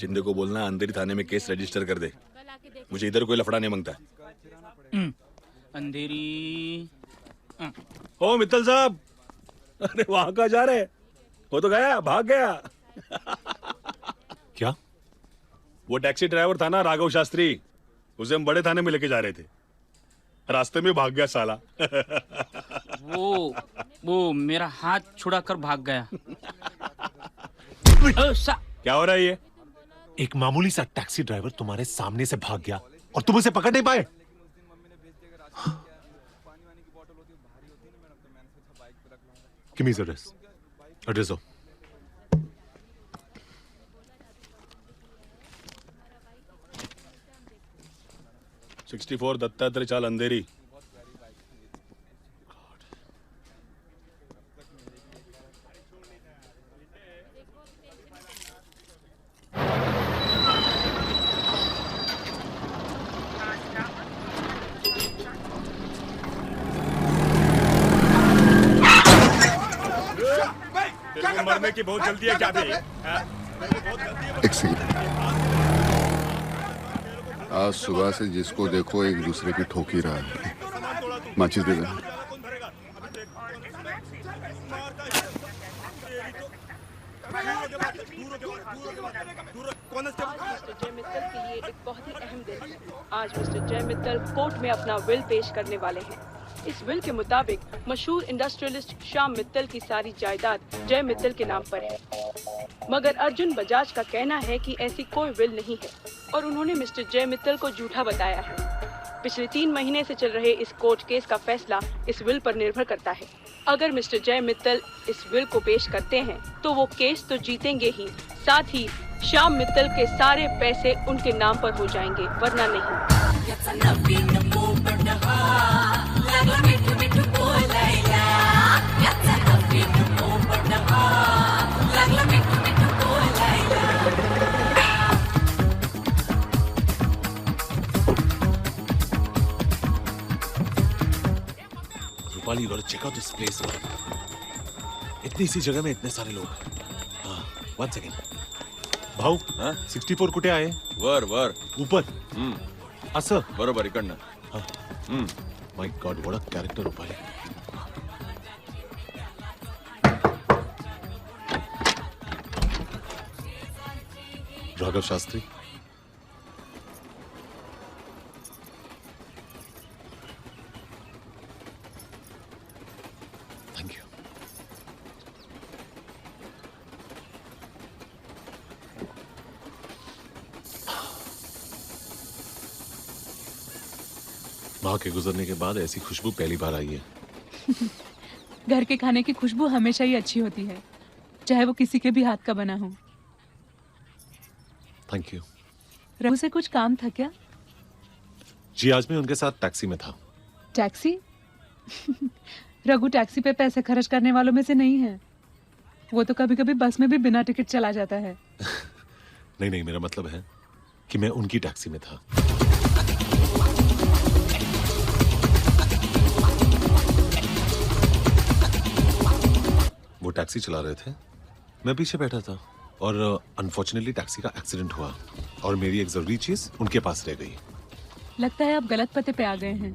Shinde को बोलना अंधेरी थाने में केस रजिस्टर कर दे, मुझे इधर कोई लफड़ा नहीं मांगता।
अंधेरी।
ओ मित्तल साहब, अरे वहां कहाँ जा रहे? वो तो गया, भाग गया।
क्या?
वो टैक्सी ड्राइवर था ना, राघव शास्त्री, उसे हम बड़े थाने में लेके जा रहे थे, रास्ते में भाग गया साला।
वो मेरा हाथ छुड़ा कर भाग गया।
क्या हो रहा है ये? एक मामूली सा टैक्सी ड्राइवर तुम्हारे सामने से भाग गया और तुम उसे पकड़ नहीं पाए। Give me his address. Address हो।
God. 64 दत्तात्रेय चाल अंधेरी। हमें की बहुत जल्दी है क्या भी?
एक सेकंड। आज सुबह से जिसको देखो एक दूसरे की ठोक ही रहा है। माचिस दे देना।
आज मिस्टर जय मित्तल के लिए एक बहुत ही अहम दिन है। आज मिस्टर जय मित्तल कोर्ट में अपना विल पेश करने वाले हैं। इस विल के मुताबिक मशहूर इंडस्ट्रियलिस्ट श्याम मित्तल की सारी जायदाद जय मित्तल के नाम पर है, मगर अर्जुन बजाज का कहना है कि ऐसी कोई विल नहीं है और उन्होंने मिस्टर जय मित्तल को झूठा बताया है। पिछले 3 महीने से चल रहे इस कोर्ट केस का फैसला इस विल पर निर्भर करता है। अगर मिस्टर जय मित्तल इस विल को पेश करते हैं तो वो केस तो जीतेंगे ही, साथ ही श्याम मित्तल के सारे पैसे उनके नाम पर हो जाएंगे, वरना नहीं।
Rupali, you gotta check out this place. इतनी सी जगह में इतने सारे लोग। हाँ, 1 second. भाऊ, 64 कुठे आहे?
वर
ऊपर. असं
बरोबर इकडनं.
My God, what a character Rupali. Raghav Shastri. Thank you. माँ के गुजरने के बाद ऐसी खुशबू पहली बार आई है।
घर के खाने की खुशबू हमेशा ही अच्छी होती है, चाहे वो किसी के भी हाथ का बना हो।
Thank you.
रघु से कुछ काम था क्या?
जी, आज मैं उनके साथ टैक्सी में था.
टैक्सी? रघु टैक्सी पे पैसे खर्च करने वालों में से नहीं है। वो तो कभी कभी बस में भी बिना टिकट चला जाता है।
नहीं, मेरा मतलब है कि मैं उनकी टैक्सी में था. वो टैक्सी चला रहे थे, मैं पीछे बैठा था और अनफॉर्चुनेटली टैक्सी का एक्सीडेंट हुआ और मेरी एक जरूरी चीज उनके पास रह गई.
लगता है आप गलत पते पे आ गए हैं।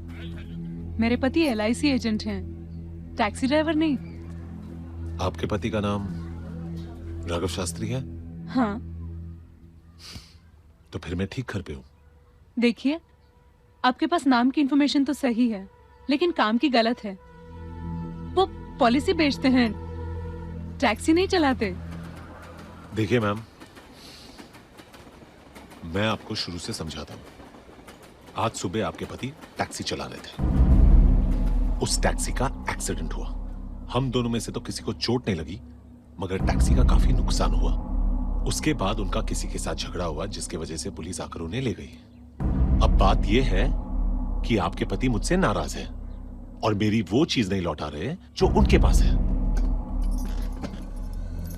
मेरे पति LIC एजेंट हैं, टैक्सी ड्राइवर नहीं।
आपके पति का नाम राघव शास्त्री है?
हाँ.
तो फिर मैं ठीक घर पे हूँ.
देखिए, आपके पास नाम की इंफॉर्मेशन तो सही है, लेकिन काम की गलत है। वो पॉलिसी बेचते हैं, टैक्सी नहीं चलाते।
देखिए मैम, मैं आपको शुरू से समझाता हूं. आज सुबह आपके पति टैक्सी चला रहे थे, उस टैक्सी का एक्सीडेंट हुआ. हम दोनों में से तो किसी को चोट नहीं लगी, मगर टैक्सी का काफी नुकसान हुआ. उसके बाद उनका किसी के साथ झगड़ा हुआ, जिसकी वजह से पुलिस आकर उन्हें ले गई. अब बात यह है कि आपके पति मुझसे नाराज है और मेरी वो चीज नहीं लौटा रहे जो उनके पास है.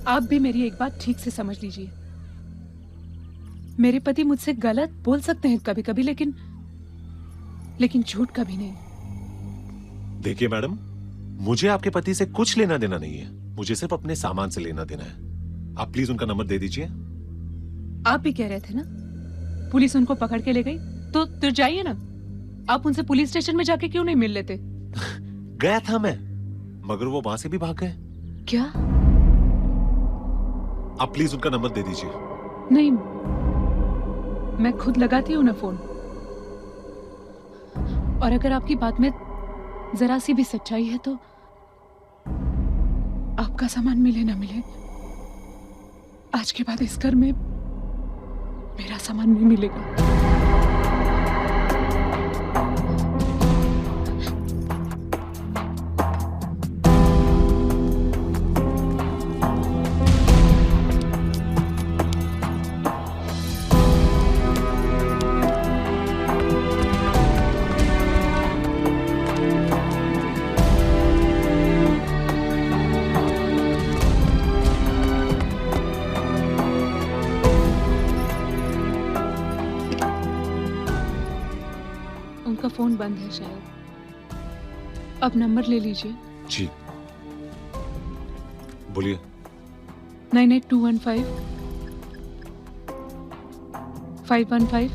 आप भी मेरी एक बात ठीक से समझ लीजिए. मेरे पति मुझसे गलत बोल सकते हैं कभी कभी, लेकिन झूठ कभी नहीं.
देखिए मैडम, मुझे आपके पति से कुछ लेना देना नहीं है, मुझे सिर्फ अपने सामान से लेना देना है. आप प्लीज उनका नंबर दे दीजिए.
आप भी कह रहे थे ना, पुलिस उनको पकड़ के ले गई, तो जाइए ना. आप उनसे पुलिस स्टेशन में जाके क्यों नहीं मिल लेते?
गया था मैं, मगर वो वहां से भी भाग गए.
क्या?
आप प्लीज उनका नंबर दे दीजिए.
नहीं, मैं खुद लगाती हूँ ना फोन. और अगर आपकी बात में जरा सी भी सच्चाई है तो आपका सामान मिले ना मिले, आज के बाद इस घर में मेरा सामान नहीं मिलेगा. फोन बंद है शायद. अब नंबर ले लीजिए.
जी बोलिए.
98,215 515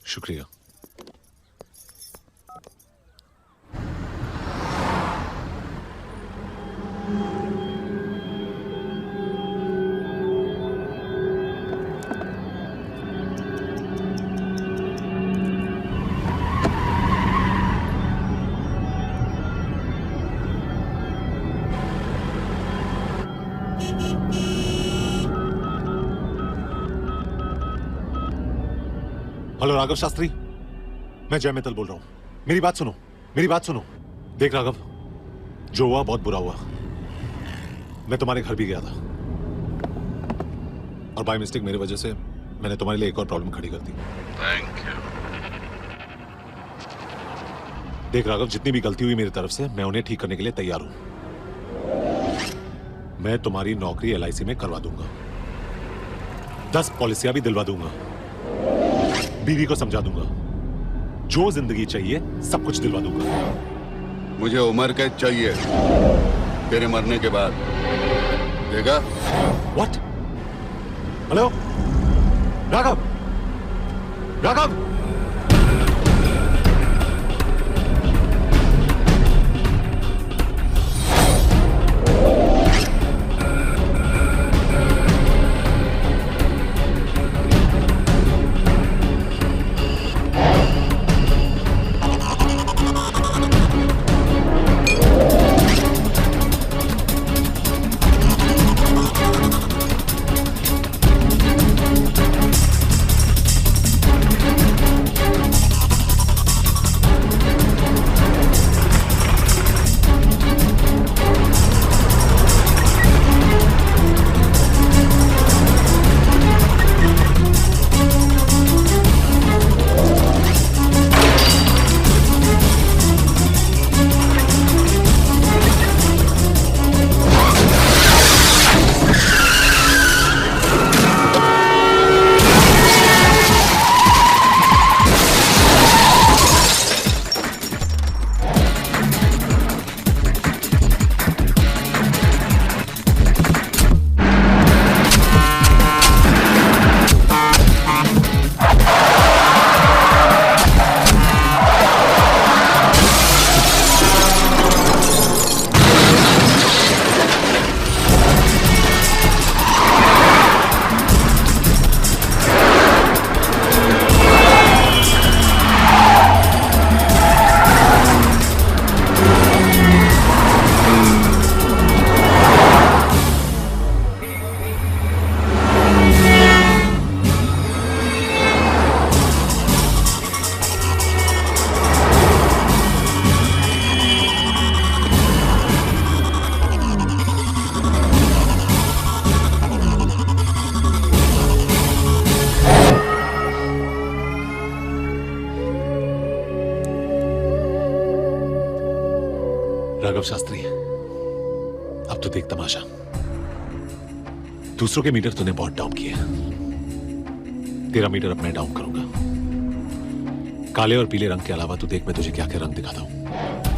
शुक्रिया। हेलो राघव शास्त्री, मैं जय मित्तल बोल रहा हूं। मेरी बात सुनो, मेरी बात सुनो। देख राघव, जो हुआ बहुत बुरा हुआ। मैं तुम्हारे घर भी गया था और बाय मिस्टेक मेरी वजह से मैंने तुम्हारे लिए एक और प्रॉब्लम खड़ी कर दी।
Thank you.
देख राघव, जितनी भी गलती हुई मेरी तरफ से मैं उन्हें ठीक करने के लिए तैयार हूं। मैं तुम्हारी नौकरी LIC में करवा दूंगा, 10 पॉलिसियां भी दिलवा दूंगा, बीवी को समझा दूंगा, जो जिंदगी चाहिए सब कुछ दिलवा दूंगा।
मुझे उम्र कैद चाहिए तेरे मरने के बाद, देगा?
What? हेलो राघव, राघव, राघव शास्त्री, अब तो देख तमाशा। दूसरों के मीटर तूने बहुत डाउन किए, तेरा मीटर अब मैं डाउन करूंगा। काले और पीले रंग के अलावा तू देख मैं तुझे क्या क्या रंग दिखाता हूं।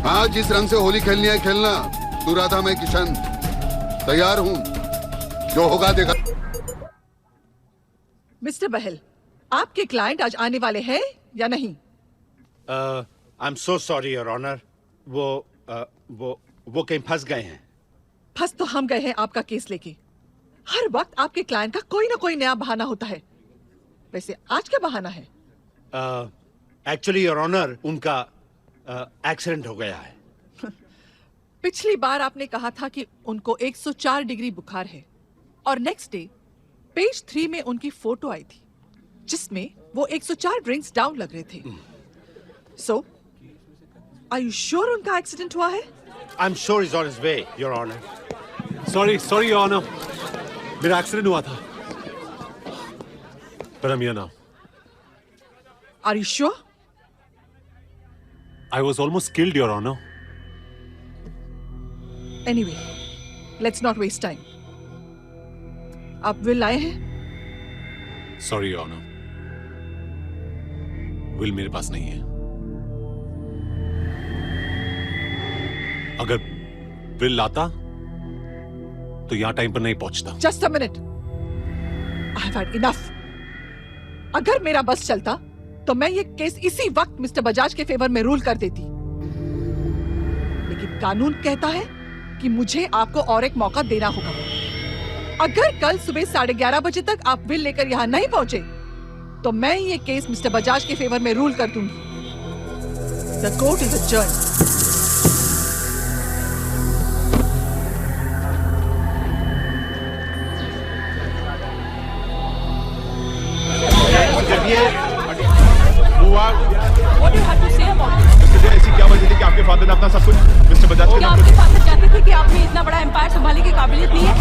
हाँ, जिस रंग से होली खेलनी है खेलना। तू राधा, मैं किशन, तैयार हूं, जो होगा देखा।
मिस्टर बहल, आपके क्लाइंट आज आने वाले हैं या नहीं?
I am so sorry your honour, वो कहीं फंस गए हैं।
फंस तो हम गए हैं आपका केस लेके। हर वक्त आपके क्लाइंट का कोई ना कोई नया बहाना होता है। वैसे आज क्या बहाना है?
एक्चुअली योर ऑनर, उनका एक्सीडेंट हो गया है।
पिछली बार आपने कहा था कि उनको 104 डिग्री बुखार है और नेक्स्ट डे पेज 3 में उनकी फोटो आई थी जिसमें वो 104 ड्रिंक्स डाउन लग रहे थे। सो आर यू श्योर उनका एक्सीडेंट हुआ है?
I am sure is on his way your honour.
Sorry your honour, मेरा एक्सीडेंट हुआ था, पर I'm here now.
Are you sure?
I was almost killed, Your Honor.
Anyway, let's not waste time. आप विल लाए हैं?
Sorry, Your Honor. विल मेरे पास नहीं है। अगर विल लाता तो यहां टाइम पर नहीं पहुंचता।
Just a minute, I have had enough. अगर मेरा बस चलता तो मैं ये केस इसी वक्त मिस्टर बजाज के फेवर में रूल कर देती, लेकिन कानून कहता है कि मुझे आपको और एक मौका देना होगा। अगर कल सुबह 11:30 बजे तक आप बिल लेकर यहाँ नहीं पहुंचे तो मैं ये केस मिस्टर बजाज के फेवर में रूल कर दूंगी। The court is adjourned.
ऐसी क्या वजह थी कि आपके फादर ने अपना सब कुछ मिस्टर बजाज के नाम
आपके फादर जानते थे कि आप में इतना बड़ा एम्पायर संभालने की काबिलियत नहीं है?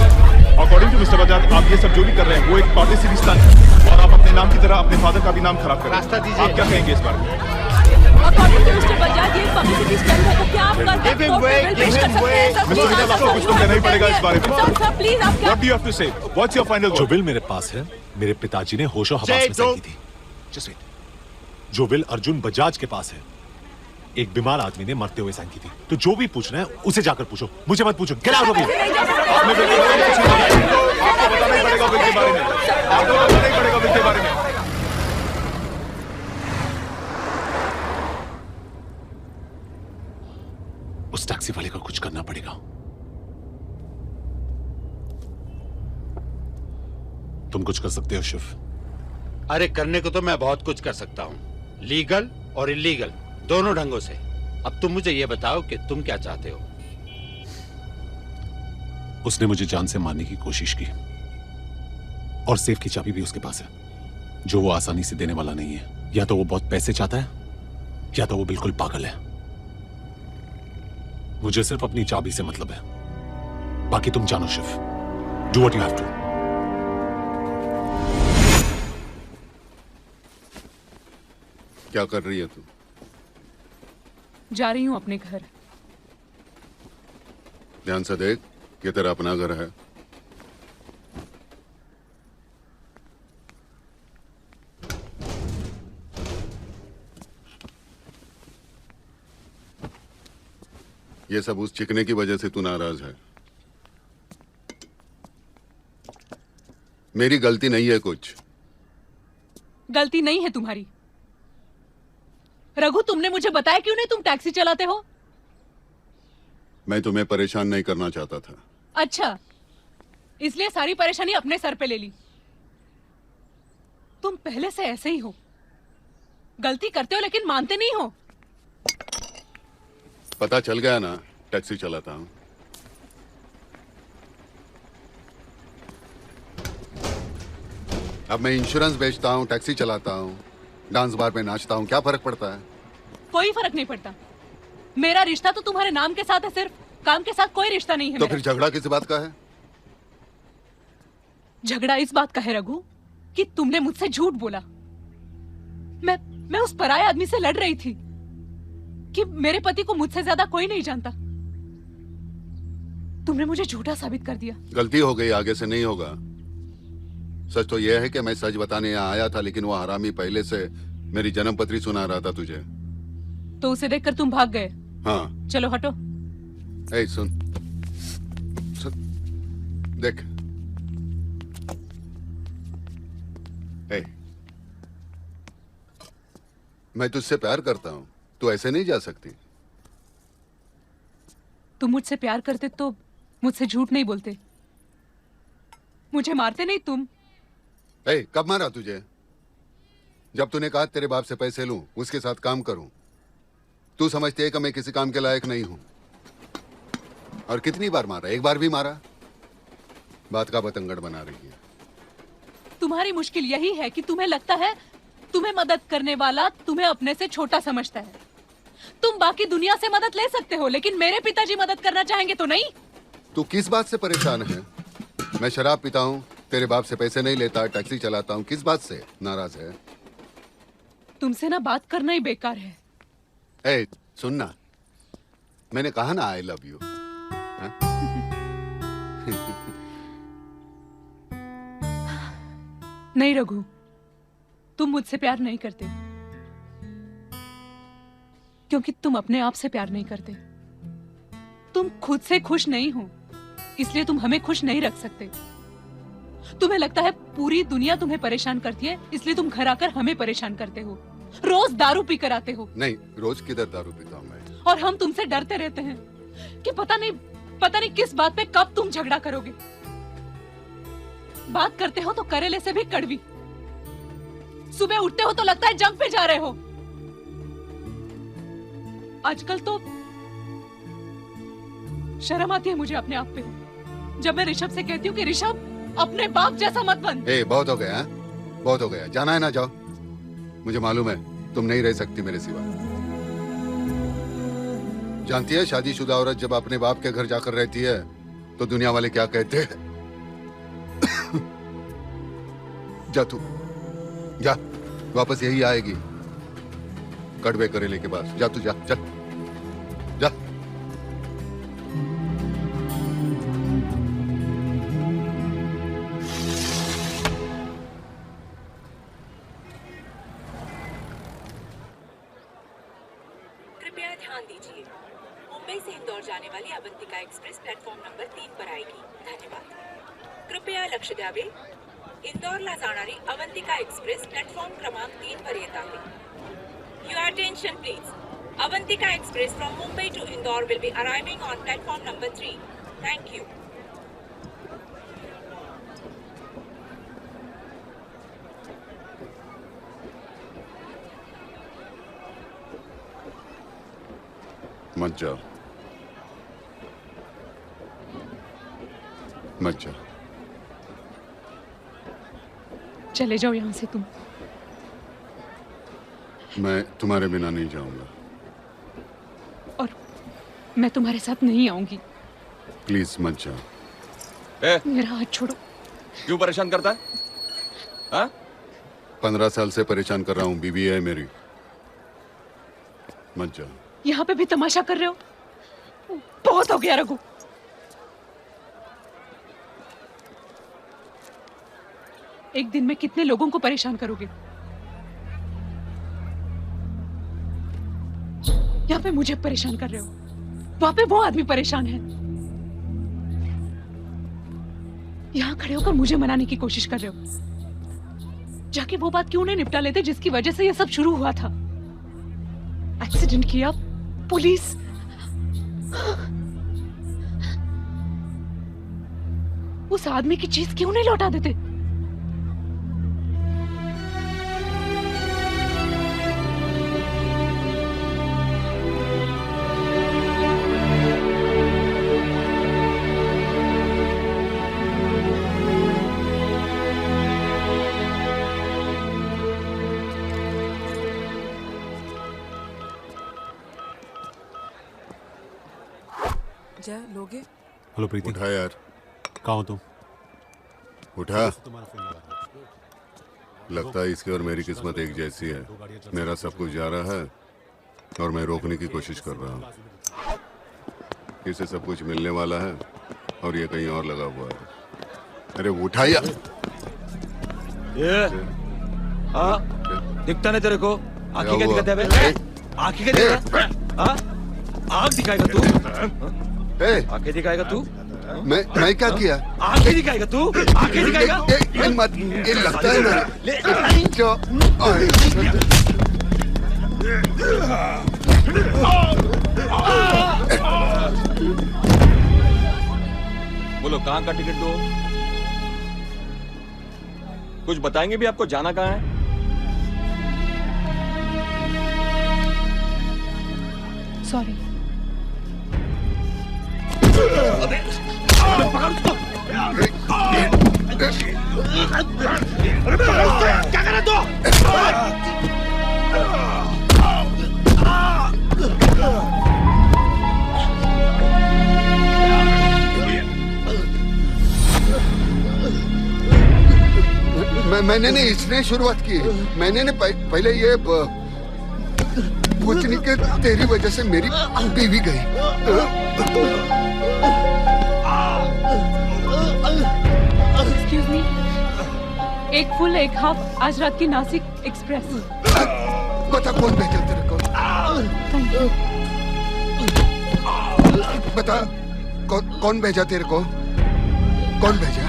अकॉर्डिंग टू मिस्टर बजाज, आप ये सब जो भी कर रहे हैं वो एक पॉलिसी रिश्ता है और आप अपने नाम की तरह अपने फादर का भी नाम खराब कर रहे हैं। रास्ता दीजिए। आप क्या कहेंगे इस बारे में?
अकॉर्डिंग टू मिस्टर बजाज ये पब्लिसिटी स्टंट है, तो क्या आप कल तक कोर्ट में पेश कर सकते हैं? सर,
मिस्टर बजाज, आपको कुछ तो कहना ही पड़ेगा इस बारे में।
सर प्लीज आप क्या
What do you have to say? What's your final
जो
word?
विल मेरे पास है, मेरे पिताजी ने होशो हवास में साइन की थी। Just wait. जो विल अर्जुन बजाज के पास है, एक बीमार आदमी ने मरते हुए साइन की थी। तो जो भी पूछना है उसे जाकर पूछो, मुझे मत पूछो। Get out of here.
आपने बिल के बारे में पूछा है, तो आपको बताना ही पड़ेगा बिल के बारे में। आपको बताना ही पड़ेगा बिल के बारे में।
उस टैक्सी वाले को कुछ करना पड़ेगा। तुम कुछ कर सकते हो शिव?
अरे करने को तो मैं बहुत कुछ कर सकता हूँ, लीगल और इलीगल दोनों ढंगों से। अब तुम मुझे ये बताओ कि तुम क्या चाहते हो?
उसने मुझे जान से मारने की कोशिश की और सेफ की चाबी भी उसके पास है, जो वो आसानी से देने वाला नहीं है। या तो वो बहुत पैसे चाहता है या तो वो बिल्कुल पागल है। मुझे सिर्फ अपनी चाबी से मतलब है, बाकी तुम जानो Shiv. Do what you have to.
क्या कर रही है तू?
जा रही हूँ अपने घर।
ध्यान से देख, ये तेरा अपना घर है। ये सब उस चिकने की वजह से तू नाराज है। मेरी गलती नहीं है कुछ।
गलती नहीं है तुम्हारी। रघु, तुमने मुझे बताया क्यों नहीं तुम टैक्सी चलाते हो?
मैं तुम्हें परेशान नहीं करना चाहता था।
अच्छा, इसलिए सारी परेशानी अपने सर पे ले ली। तुम पहले से ऐसे ही हो, गलती करते हो लेकिन मानते नहीं हो।
पता चल गया ना, टैक्सी चलाता हूं। अब मैं इंश्योरेंस बेचता हूं, टैक्सी चलाता हूं, डांस बार में नाचता हूं, क्या फर्क पड़ता है?
कोई फर्क नहीं पड़ता। मेरा रिश्ता तो तुम्हारे नाम के साथ है, सिर्फ काम के साथ कोई रिश्ता नहीं है।
तो फिर झगड़ा किस बात का है?
झगड़ा इस बात का है रघु कि तुमने मुझसे झूठ बोला। मैं उस पराये आदमी से लड़ रही थी कि मेरे पति को मुझसे ज्यादा कोई नहीं जानता। तुमने मुझे झूठा साबित कर दिया।
गलती हो गई, आगे से नहीं होगा। सच तो यह है कि मैं सच बताने यहाँ आया था, लेकिन वो हरामी पहले से मेरी जन्म पत्री सुना रहा था तुझे।
तो उसे देखकर तुम भाग गए?
हाँ।
चलो हटो।
ए, सुन देख। ए, मैं तुझसे प्यार करता हूं, तू ऐसे नहीं जा सकती।
तुम मुझसे प्यार करते तो मुझसे झूठ नहीं बोलते, मुझे मारते नहीं तुम।
ए, कब मारा तुझे? जब तूने कहा तेरे बाप से पैसे लूं, उसके साथ काम करूं। तू समझती है कि मैं किसी काम के लायक नहीं हूं। और कितनी बार मारा? एक बार भी मारा? बात का बतंगड़ बना रही है।
तुम्हारी मुश्किल यही है कि तुम्हें लगता है तुम्हें मदद करने वाला तुम्हें अपने से छोटा समझता है। तुम बाकी दुनिया से मदद ले सकते हो, लेकिन मेरे पिताजी मदद करना चाहेंगे तो नहीं।
तू किस बात से परेशान है? मैं शराब पीता हूं, तेरे बाप से पैसे नहीं लेता, टैक्सी चलाता हूं, किस बात से नाराज है?
तुमसे ना बात करना ही बेकार है।
ए, सुनना, मैंने कहा ना आई लव यू।
नहीं रघु, तुम मुझसे प्यार नहीं करते क्योंकि तुम अपने आप से प्यार नहीं करते। तुम खुद से खुश नहीं हो, इसलिए तुम हमें खुश नहीं रख सकते। तुम्हें लगता है पूरी दुनिया तुम्हें परेशान करती है, इसलिए तुम घर आकर हमें परेशान करते हो। रोज दारू पी कर आते हो।
नहीं, रोज किधर दारू पीता हूँ मैं।
और हम तुमसे डरते रहते हैं कि पता नहीं किस बात पे कब तुम झगड़ा करोगे। बात करते हो तो करेले से भी कड़वी। सुबह उठते हो तो लगता है जंग पे जा रहे हो। आजकल तो शर्म आती है मुझे अपने आप पे, जब मैं ऋषभ से कहती हूँ कि ऋषभ अपने बाप जैसा मत बन।
बहुत हो गया, बहुत हो गया। जाना है ना, जाओ। मुझे मालूम है तुम नहीं रह सकती मेरे सिवा। जानती है शादीशुदा औरत जब अपने बाप के घर जाकर रहती है तो दुनिया वाले क्या कहते हैं? जा तू, जा, वापस यही आएगी कड़वे करेले के पास। जा तू, जा, चल, जा।
कृपया ध्यान दीजिए, मुंबई से इंदौर जाने वाली अवंतिका एक्सप्रेस प्लॅटफॉर्म नंबर 3 पर आएगी। धन्यवाद। कृपया लक्ष द्यावे, इंदौरला जाणारी अवंतिका एक्सप्रेस प्लॅटफॉर्म क्रमांक 3 पर येत आहे। Your attention please. Avantika Express from Mumbai to Indore will be arriving on platform number 3. Thank you.
मत जाओ, मत जाओ।
चले जाओ यहाँ से तुम।
मैं तुम्हारे बिना नहीं जाऊंगा।
और मैं तुम्हारे साथ नहीं आऊंगी।
प्लीज मत जाओ।
मेरा हाथ छोड़ो।
क्यों परेशान करता है? हाँ?
15 साल से परेशान कर रहा हूँ, बीवी है मेरी। मत जाओ।
यहाँ पे भी तमाशा कर रहे हो? बहुत हो गया रघु। एक दिन में कितने लोगों को परेशान करोगे? यहाँ पे मुझे परेशान कर रहे हो, वहां पे वो आदमी परेशान है। यहाँ खड़े होकर मुझे मनाने की कोशिश कर रहे हो। जाके वो बात क्यों नहीं निपटा लेते जिसकी वजह से ये सब शुरू हुआ था? एक्सीडेंट किया, पुलिस। उस आदमी की चीज क्यों नहीं लौटा देते?
जा लोगे?
हेलो प्रीति।
उठा यार।
कहाँ हो तुम?
उठा। लगता है इसकी और मेरी किस्मत एक जैसी है। मेरा सब कुछ जा रहा है और मैं रोकने की कोशिश कर रहा हूँ। इसे सब कुछ मिलने वाला है और ये कहीं और लगा हुआ है। अरे उठा यार।
ये हाँ दिखता नहीं तेरे को? आँखें क्या दिखाते हैं? आँखें क्या दिखाता है? हाँ आँख दिखाएगा तू? आँखें दिखाएगा तू?
मैं क्या किया?
आँखें दिखाएगा तू? आँखें दिखाएगा?
मत, ये लगता है ना जो
बोलो कहाँ का टिकट दो? कुछ बताएंगे भी आपको जाना कहाँ है?
सॉरी।
क्या कर रहा तू?
मैंने नहीं, इसने शुरुआत की। मैंने ने पहले ये कुछ नहीं कि तेरी वजह से मेरी बीवी गई।
एक्सक्यूज मी, एक फुल एक हाफ आज रात की नासिक एक्सप्रेस।
बता कौन भेजा तेरे को?
Thank you.
बता कौन भेजा तेरे को? कौन भेजा?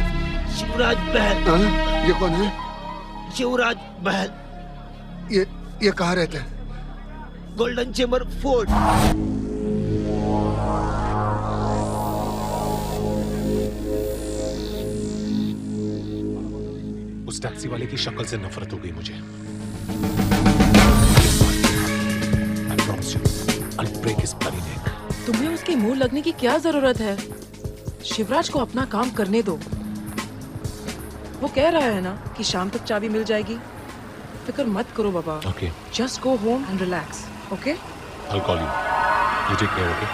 शिवराज बहल।
हाँ? ये कौन है?
शिवराज बहल।
ये कहाँ रहता है?
Golden chamber fort.
उस टैक्सी वाले की शक्ल से नफरत हो गई मुझे। I promise you, I'll break his bloody neck.
तुम्हें उसके मुंह लगने की क्या जरूरत है? शिवराज को अपना काम करने दो। वो कह रहा है ना कि शाम तक चाबी मिल जाएगी। फिक्र मत करो बाबा।
Okay.
Just go home and relax. Okay?
I'll call you. You take care, okay?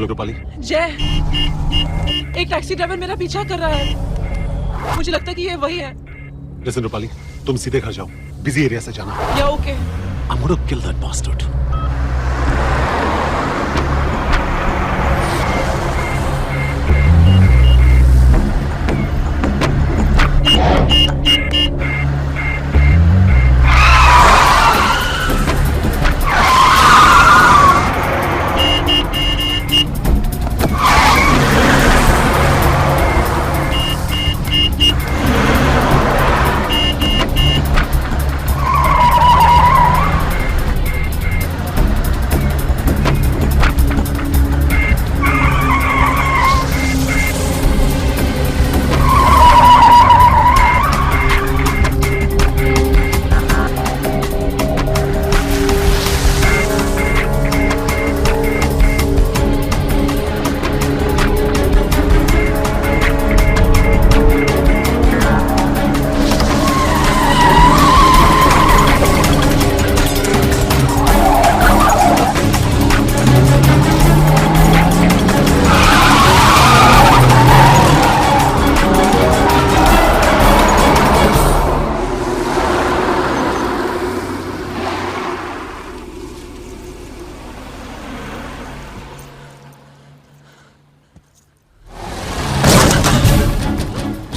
Rupali.
जय, एक टैक्सी ड्राइवर मेरा पीछा कर रहा है। मुझे लगता है कि ये वही है।
लिसन रूपाली, तुम सीधे घर जाओ, बिजी एरिया से जाना।
या okay.
I'm gonna kill that bastard.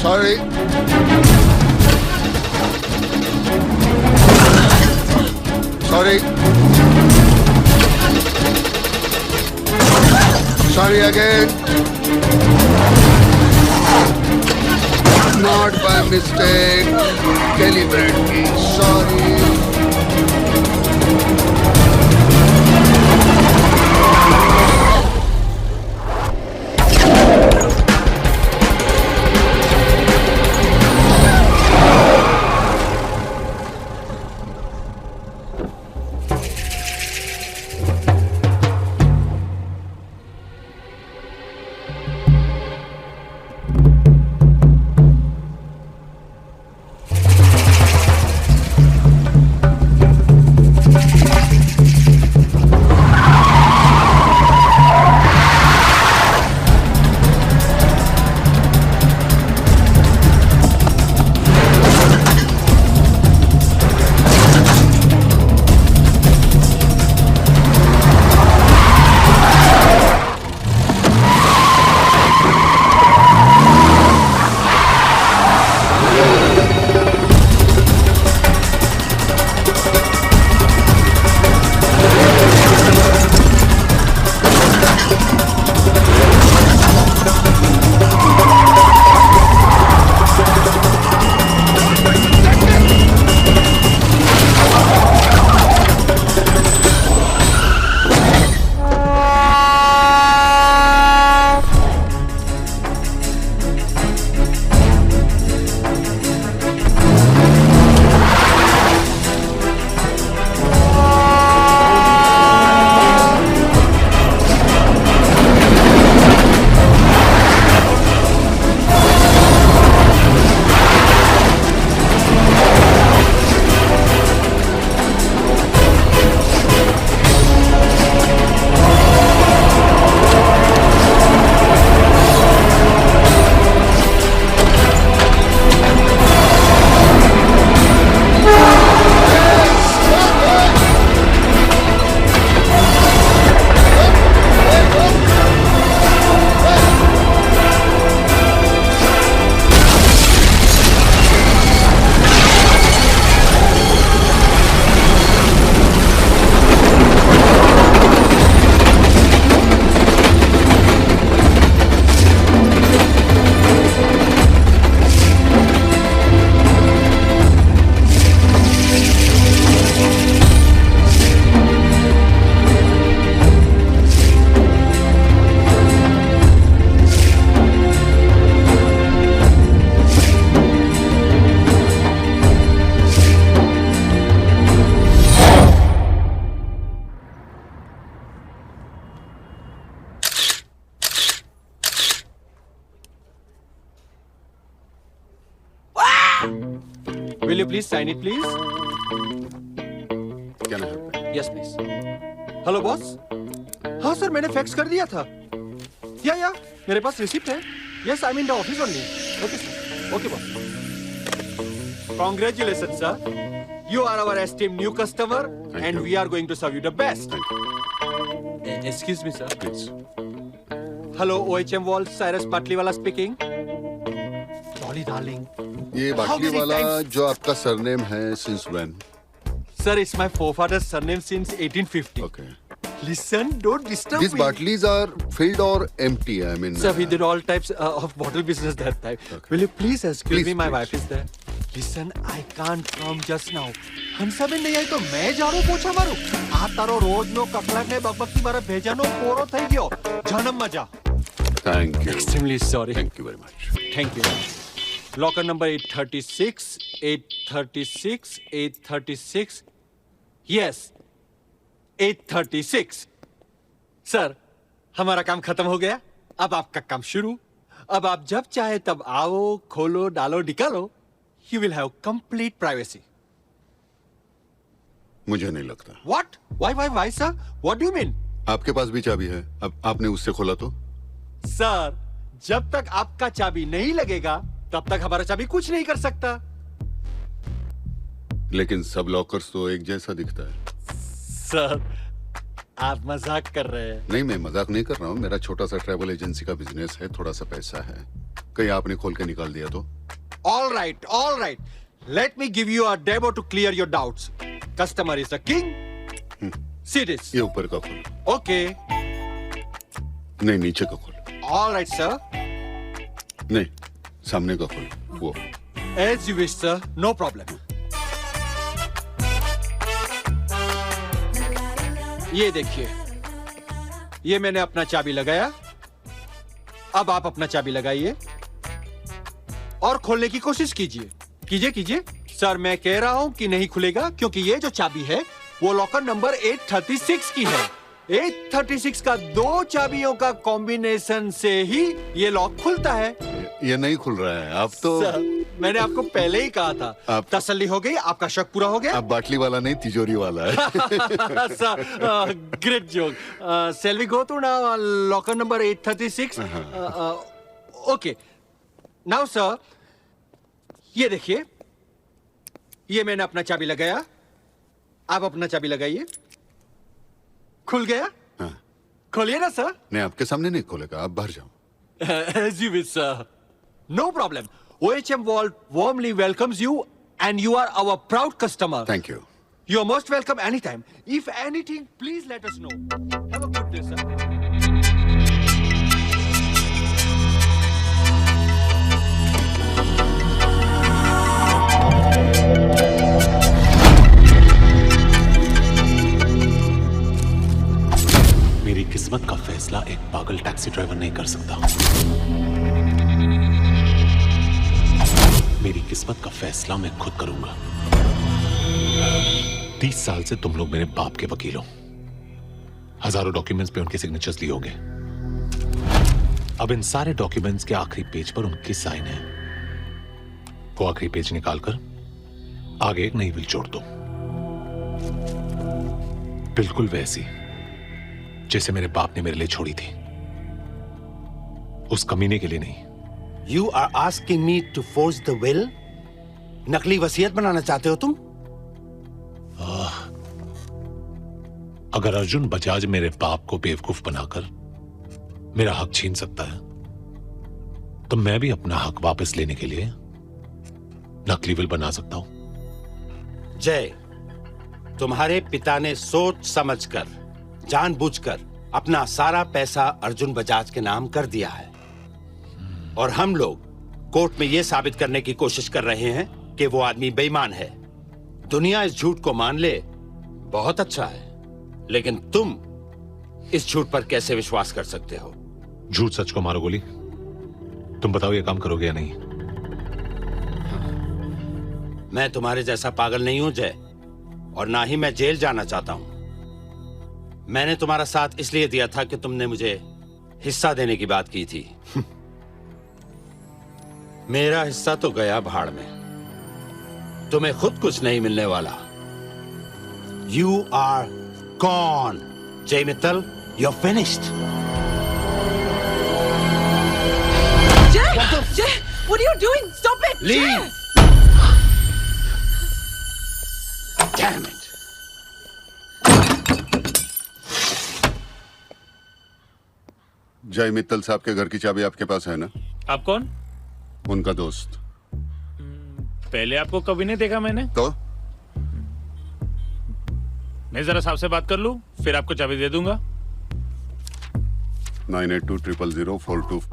Sorry. Sorry. Sorry again. Not by mistake. Deliberately. Sorry.
you please sign it, please?
Can I help?
Yes, please. Hello boss. हाँ सर, मैंने फैक्स कर दिया था। या मेरे पास रिसिप्ट है। Yes, I'm in the office only. Okay, sir. Okay, boss. Congratulations, sir. You are our esteemed new customer, and we are going to serve you the best. Excuse me, sir.
Please.
Hello, OHM Wall, Cyrus Patliwala speaking. Dolly, darling.
ये बाटली वाला जो आपका सरनेम है since when?
Sir, it's my forefather's surname since 1850.
Okay.
Listen, don't disturb
These
me.
Bartleys are filled or empty? I mean,
Sir, we did all types of bottle business that time. Okay. Will you please excuse me? My wife is there. Listen, I can't come just now. Hansaben નહીં આવી તો મેં જાણું પોછા મારું. આ તારો રોજનો કકળાટ ને બકબકથી મારા ભેજાનો પોરો થઈ ગયો. જન્મમાં જા.
Thank you.
Extremely sorry.
Thank you very much.
Thank you. Locker number 836, 836, 836. Yes. 836. Sir, हमारा काम खत्म हो गया। अब आपका काम शुरू। अब आप जब चाहे तब आओ, खोलो, डालो, निकालो। You will have complete privacy.
मुझे नहीं लगता।
What? Why, sir? What do you mean?
आपके पास भी चाबी है। अब आपने उससे खोला तो?
सर, जब तक आपका चाबी नहीं लगेगा, तब तक हमारा चाबी कुछ नहीं कर सकता।
लेकिन सब लॉकर्स तो एक जैसा दिखता है।
सर, आप मजाक कर रहे हैं।
नहीं, मैं मजाक नहीं कर रहा हूँ। मेरा छोटा सा ट्रैवल एजेंसी का बिजनेस है, थोड़ा सा पैसा है। कहीं आपने खोल के निकाल दिया तो?
All right. Let me give you a demo to clear your doubts. Customer is the king. See this.
ये ऊपर का खोल।
Okay.
नहीं, नीचे का खोल।
All right, sir.
नहीं, सामने का खोल। वो।
As you wish, sir. No problem. ये देखिए, ये मैंने अपना चाबी लगाया। अब आप अपना चाबी लगाइए और खोलने की कोशिश कीजिए। कीजिए। सर, मैं कह रहा हूं कि नहीं खुलेगा, क्योंकि ये जो चाबी है वो लॉकर नंबर 836 की है। 836 का 2 चाबियों का कॉम्बिनेशन से ही ये लॉक खुलता है।
ये नहीं खुल रहा है। आप तो
सर, मैंने आपको पहले ही कहा था। तसल्ली हो गई? आपका शक पूरा हो गया?
आप बाटली वाला नहीं, तिजोरी वाला है।
Sir, great joke. Shall we go to now locker number 836? Okay. Now, sir, ये देखिए, ये मैंने अपना चाबी लगाया। आप अपना चाबी लगाइए। खुल गया? खोलिए ना सर।
नहीं, आपके सामने नहीं खोलेगा। आप बाहर जाओ।
As you wish, sir. No problem. OHM Vault warmly welcomes you, and you are our proud customer.
Thank you.
You are most welcome anytime. If anything, please let us know. Have a good day, sir.
मेरी किस्मत का फैसला एक पागल टैक्सी ड्राइवर नहीं कर सकता। मेरी किस्मत का फैसला मैं खुद करूंगा। 30 साल से तुम लोग मेरे बाप के वकील हो। हजारों डॉक्यूमेंट्स पे उनके सिग्नेचर्स लिए होंगे। अब इन सारे डॉक्यूमेंट्स के आखिरी पेज पर उनकी साइन है। वो आखिरी पेज निकालकर आगे एक नई विल जोड़ दो, बिल्कुल वैसी जैसे मेरे बाप ने मेरे लिए छोड़ी थी। उस कमीने के लिए नहीं।
You are asking me to forge the will? नकली वसीयत बनाना चाहते हो तुम?
अगर अर्जुन बजाज मेरे बाप को बेवकूफ बनाकर मेरा हक छीन सकता है, तो मैं भी अपना हक वापस लेने के लिए नकली विल बना सकता हूं।
जय, तुम्हारे पिता ने सोच समझकर, जानबूझकर अपना सारा पैसा अर्जुन बजाज के नाम कर दिया है, और हम लोग कोर्ट में यह साबित करने की कोशिश कर रहे हैं कि वो आदमी बेईमान है। दुनिया इस झूठ को मान ले, बहुत अच्छा है, लेकिन तुम इस झूठ पर कैसे विश्वास कर सकते हो?
झूठ सच को मारो गोली। तुम बताओ ये काम करोगे या नहीं?
मैं तुम्हारे जैसा पागल नहीं हूं जय, और ना ही मैं जेल जाना चाहता हूं। मैंने तुम्हारा साथ इसलिए दिया था कि तुमने मुझे हिस्सा देने की बात की थी। मेरा हिस्सा तो गया भाड़ में। तुम्हें खुद कुछ नहीं मिलने वाला। You are gone Jay Mittal, you are finished.
Jay, what are you doing? Stop it!
Leave! Damn it!
जय मित्तल साहब के घर की चाबी आपके पास है ना?
आप कौन?
उनका दोस्त।
पहले आपको कभी नहीं देखा मैंने।
तो
मैं जरा साहब से बात कर लूं, फिर आपको चाबी दे दूंगा।
98200042।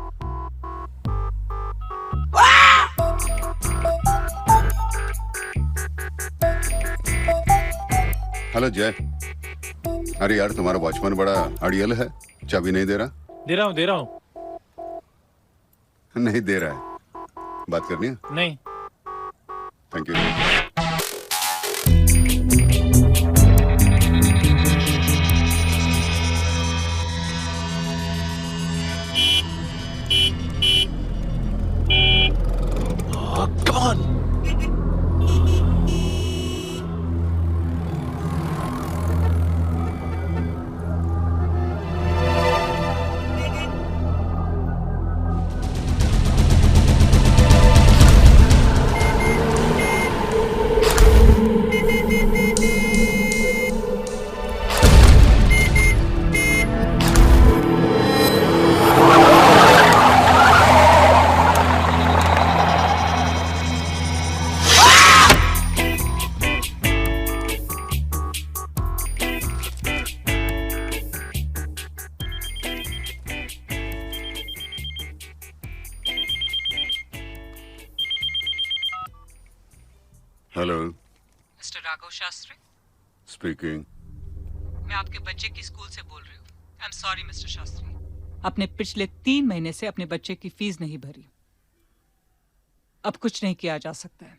हेलो जय। अरे यार तुम्हारा वॉचमैन बड़ा अड़ियल है, चाबी नहीं दे रहा।
दे रहा हूँ।
नहीं दे रहा है। बात करनी है?
नहीं।
Thank you.
Come on.
Hello.
Mister Raghav Shastri
speaking.
मैं आपके बच्चे की स्कूल से बोल रही हूँ। I am sorry mister Shastri, आपने पिछले 3 महीने से अपने बच्चे की फीस नहीं भरी। अब कुछ नहीं किया जा सकता है।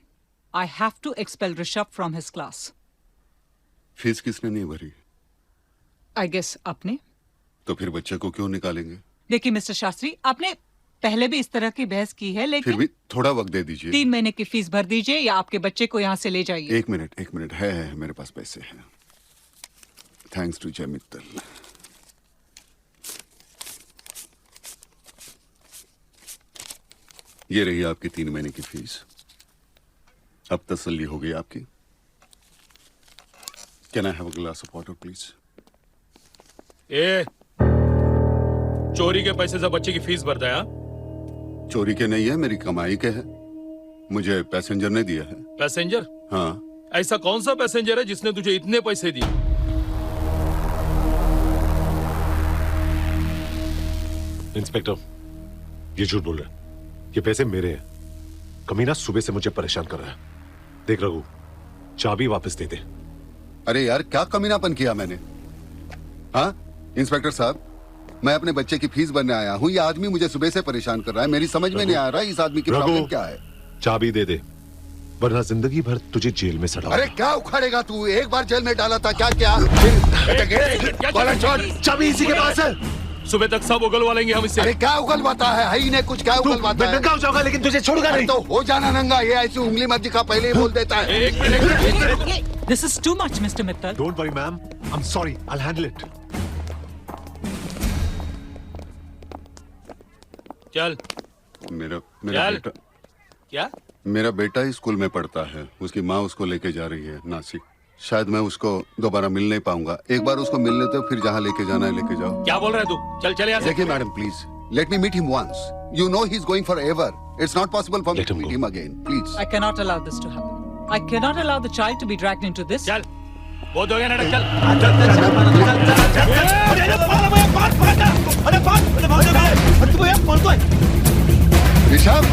I have to expel Rishabh from his class.
Fees किसने नहीं भरी?
आई गेस आपने।
तो फिर बच्चे को क्यों निकालेंगे?
देखिए मिस्टर शास्त्री, आपने पहले भी इस तरह की बहस की है, लेकिन
फिर भी थोड़ा वक्त दे दीजिए।
3 महीने की फीस भर दीजिए या आपके बच्चे को यहाँ से ले जाइए।
एक मिनट है मेरे पास पैसे हैं। थैंक्स टू जय मित्तल। ये रही आपकी 3 महीने की फीस। अब तसल्ली हो गई आपकी? Can I have a glass of water please?
चोरी के पैसे से बच्चे की फीस भरता है?
चोरी के नहीं है, मेरी कमाई के है। मुझे पैसेंजर ने दिया है।
पैसेंजर?
हाँ।
ऐसा कौन सा पैसेंजर है जिसने तुझे इतने पैसे दिए?
इंस्पेक्टर, ये झूठ बोल रहे हैं। ये पैसे मेरे हैं। कमीना सुबह से मुझे परेशान कर रहा है। देख रघु, चाबी वापस दे दे।
अरे यार क्या कमीनापन किया मैंने? हाँ इंस्पेक्टर साहब, मैं अपने बच्चे की फीस भरने आया हूँ। ये आदमी मुझे सुबह से परेशान कर रहा है। मेरी समझ में नहीं आ रहा इस आदमी की प्रॉब्लम क्या है।
चाबी दे दे, वरना जिंदगी भर तुझे जेल में सड़ा।
अरे क्या उखाड़ेगा तू? एक बार जेल में डाला था क्या?
चाबी इसी के पास है।
सुबह तक सब उगलवा लेंगे हम इससे।
अरे क्या उगलवाता है? ही ने कुछ क्या उगलवाता है?
नंगा हो जाऊंगा लेकिन तुझे छोड़ूंगा नहीं।
तो हो जाना नंगा। ये ऐसी उंगली मत दिखा, पहले ही बोल देता है।
This is too much, Mr. Mittal.
Don't worry, ma'am. I'm sorry. I'll handle it.
चल।
मेरा
चल।
बेटा।
क्या?
मेरा बेटा ही स्कूल में पढ़ता है। उसकी माँ उसको लेके जा रही है नासिक। शायद मैं उसको दोबारा मिल नहीं पाऊंगा। एक बार उसको मिलने तो फिर जहाँ लेके जाना है लेके जाओ।
क्या बोल रहा है तू? चल यहाँ से।
देखिए madam please, let me meet him once. You know he's going forever. It's not possible for me to meet him again. Please.
I cannot allow this to happen. I cannot allow the child to be dragged into this.
चल, बहुत हो गया नाटक, चल।
ऋषभ,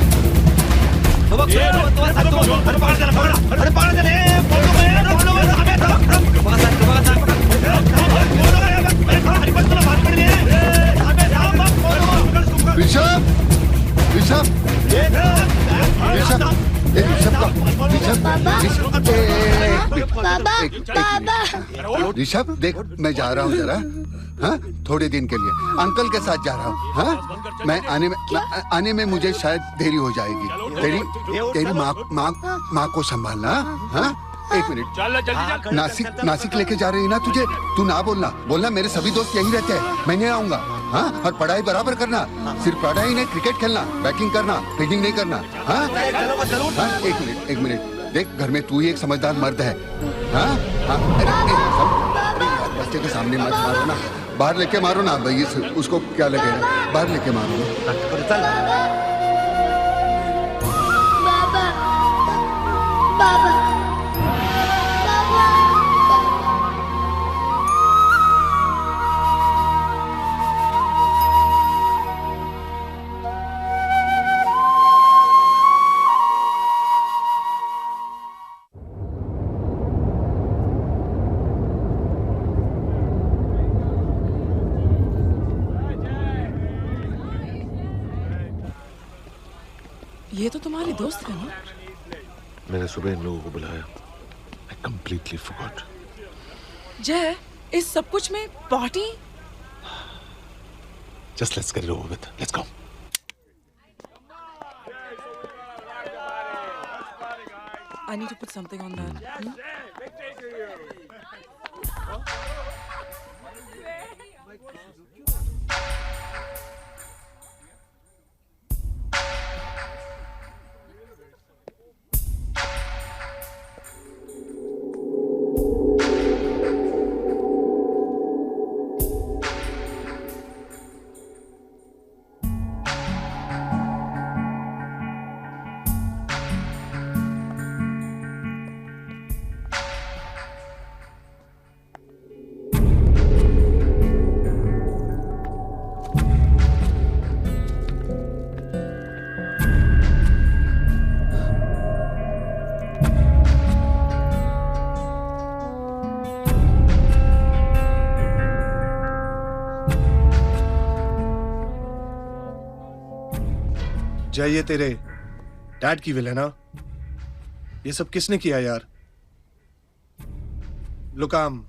ऋषभ, ऋषभ, ऋषभ, ऋषभ, ऋषभ, देख मैं जा रहा हूँ जरा। हाँ थोड़े दिन के लिए अंकल के साथ जा रहा हूँ। हाँ मैं आने में मुझे शायद देरी हो जाएगी। तेरी माँ को संभालना। हाँ एक मिनट। नासिक लेके जा रही है ना तुझे? तू ना बोलना मेरे सभी दोस्त यहीं रहते हैं, मैं नहीं आऊंगा। हाँ और पढ़ाई बराबर करना, सिर्फ पढ़ाई नहीं, क्रिकेट खेलना, बैटिंग करना, फील्डिंग नहीं करना। हाँ एक मिनट देख, घर में तू ही एक समझदार मर्द है। हाँ अरे बच्चे के सामने मत मारो ना, बाहर लेके मारो ना भाई, उसको क्या लगेगा, बाहर लेके मारो ना।
ये तो तुम्हारी दोस्त है ना?
मैंने सुबह इन लोगों को बुलाया। I completely forgot.
जय, इस सब कुछ में party?
Just let's get it over with. Let's go.
I need to put something on that.
जय, ये तेरे डैड की विल है ना? ये सब किसने किया यार? Look, I am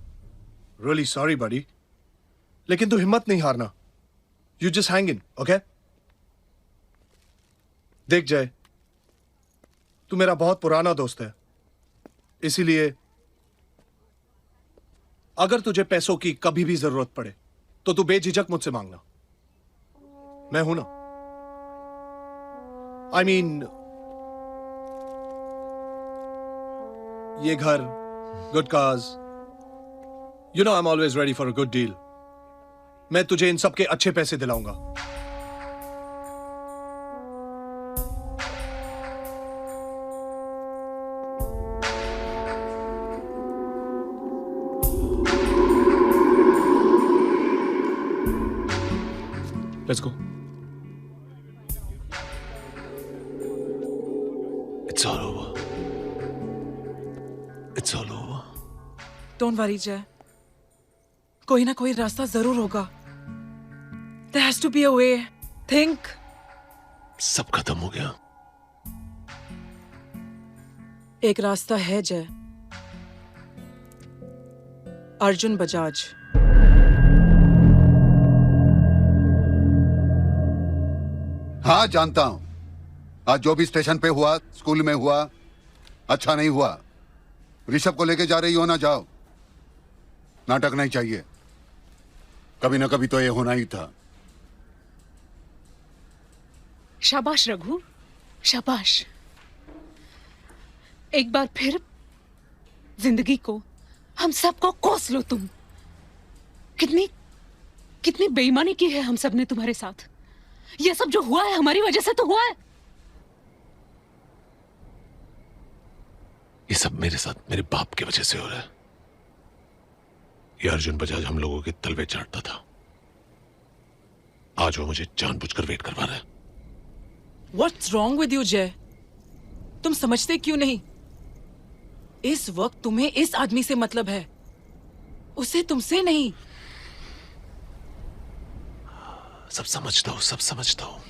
really sorry buddy, लेकिन तू हिम्मत नहीं हारना। You just hang in, okay? देख जय, तू मेरा बहुत पुराना दोस्त है, इसीलिए अगर तुझे पैसों की कभी भी जरूरत पड़े तो तू बेझिझक मुझसे मांगना, मैं हूं ना। I mean, ये घर, good cars, you know I'm always ready for a good deal. मैं तुझे इन सब के अच्छे पैसे दिलाऊंगा।
Let's go.
It's all over. It's all over.
Don't worry, जय। कोई ना कोई रास्ता जरूर होगा। There has to be a way. Think.
सब खत्म हो गया।
एक रास्ता है जय। अर्जुन बजाज।
हाँ जानता हूं। आज जो भी स्टेशन पे हुआ, स्कूल में हुआ, अच्छा नहीं हुआ। ऋषभ को लेके जा रही हो ना, जाओ। नाटक नहीं चाहिए, कभी ना कभी तो ये होना ही था।
शाबाश रघु, शाबाश। एक बार फिर जिंदगी को, हम सबको कोस लो तुम। कितनी बेईमानी की है हम सब ने तुम्हारे साथ। ये सब जो हुआ है हमारी वजह से तो हुआ है।
ये सब मेरे साथ मेरे बाप की वजह से हो रहा है। ये अर्जुन बजाज हम लोगों के तलवे चाटता था, आज वो मुझे जानबूझकर वेट करवा रहा है।
What's wrong with you, जय? तुम समझते क्यों नहीं? इस वक्त तुम्हें इस आदमी से मतलब है, उसे तुमसे नहीं।
सब समझता हूं, सब समझता हूं,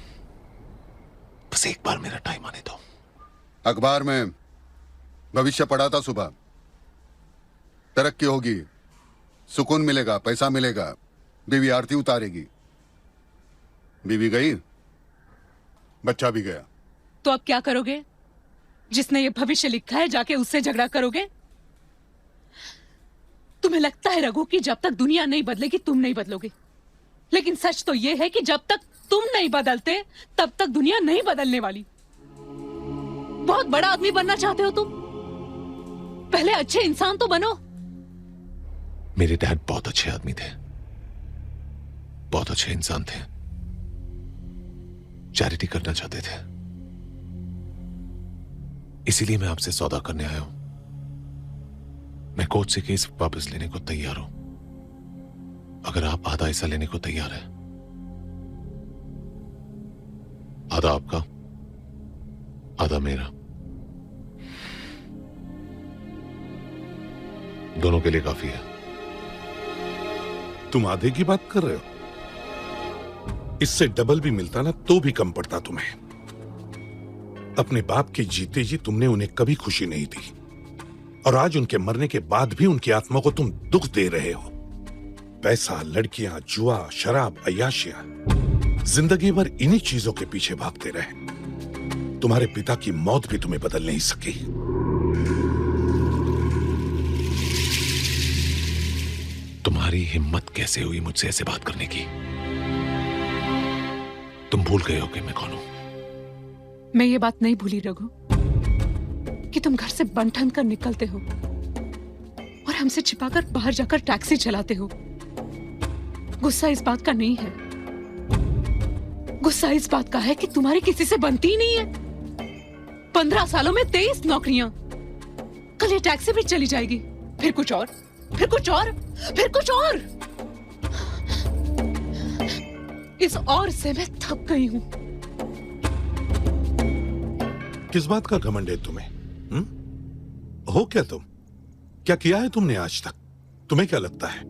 बस एक बार मेरा टाइम आने दो।
अखबार में भविष्य पढ़ा था सुबह। तरक्की होगी, सुकून मिलेगा, पैसा मिलेगा, बीवी आरती उतारेगी। बीवी गई, बच्चा भी गया।
तो अब क्या करोगे? जिसने ये भविष्य लिखा है जाके उससे झगड़ा करोगे? तुम्हें लगता है रघु कि जब तक दुनिया नहीं बदलेगी तुम नहीं बदलोगे, लेकिन सच तो ये है कि जब तक तुम नहीं बदलते तब तक दुनिया नहीं बदलने वाली। बहुत बड़ा आदमी बनना चाहते हो तुम? पहले अच्छे इंसान तो बनो।
मेरे डैड बहुत अच्छे आदमी थे, बहुत अच्छे इंसान थे, चैरिटी करना चाहते थे। इसीलिए मैं आपसे सौदा करने आया हूं। मैं कोर्ट से केस वापस लेने को तैयार हूं, अगर आप आधा हिस्सा लेने को तैयार हैं। आधा आपका, आधा मेरा, दोनों के लिए काफी है।
तुम आधे की बात कर रहे हो? इससे डबल भी मिलता ना तो भी कम पड़ता तुम्हें। अपने बाप के जीते जी तुमने उन्हें कभी खुशी नहीं दी, और आज उनके मरने के बाद भी उनकी आत्मा को तुम दुख दे रहे हो। पैसा, लड़कियां, जुआ, शराब, अय्याशियां, जिंदगी भर इन्हीं चीजों के पीछे भागते रहे। तुम्हारे पिता की मौत भी तुम्हें बदल नहीं सकी।
तुम्हारी हिम्मत कैसे हुई मुझसे ऐसे बात करने की? तुम भूल गए हो कि मैं कौन हूं?
मैं ये बात नहीं भूली रघु कि तुम घर से बन-ठन कर निकलते हो और हमसे छिपाकर बाहर जाकर टैक्सी चलाते हो। गुस्सा इस बात का नहीं है, गुस्सा इस बात का है कि तुम्हारी किसी से बनती ही नहीं है। 15 सालों में 23 नौकरियां, कल ये टैक्सी भी चली जाएगी, फिर कुछ और, फिर कुछ और, फिर कुछ और। इस और से मैं थक गई हूं।
किस बात का घमंड है तुम्हें? हो क्या तुम? क्या किया है तुमने आज तक? तुम्हें क्या लगता है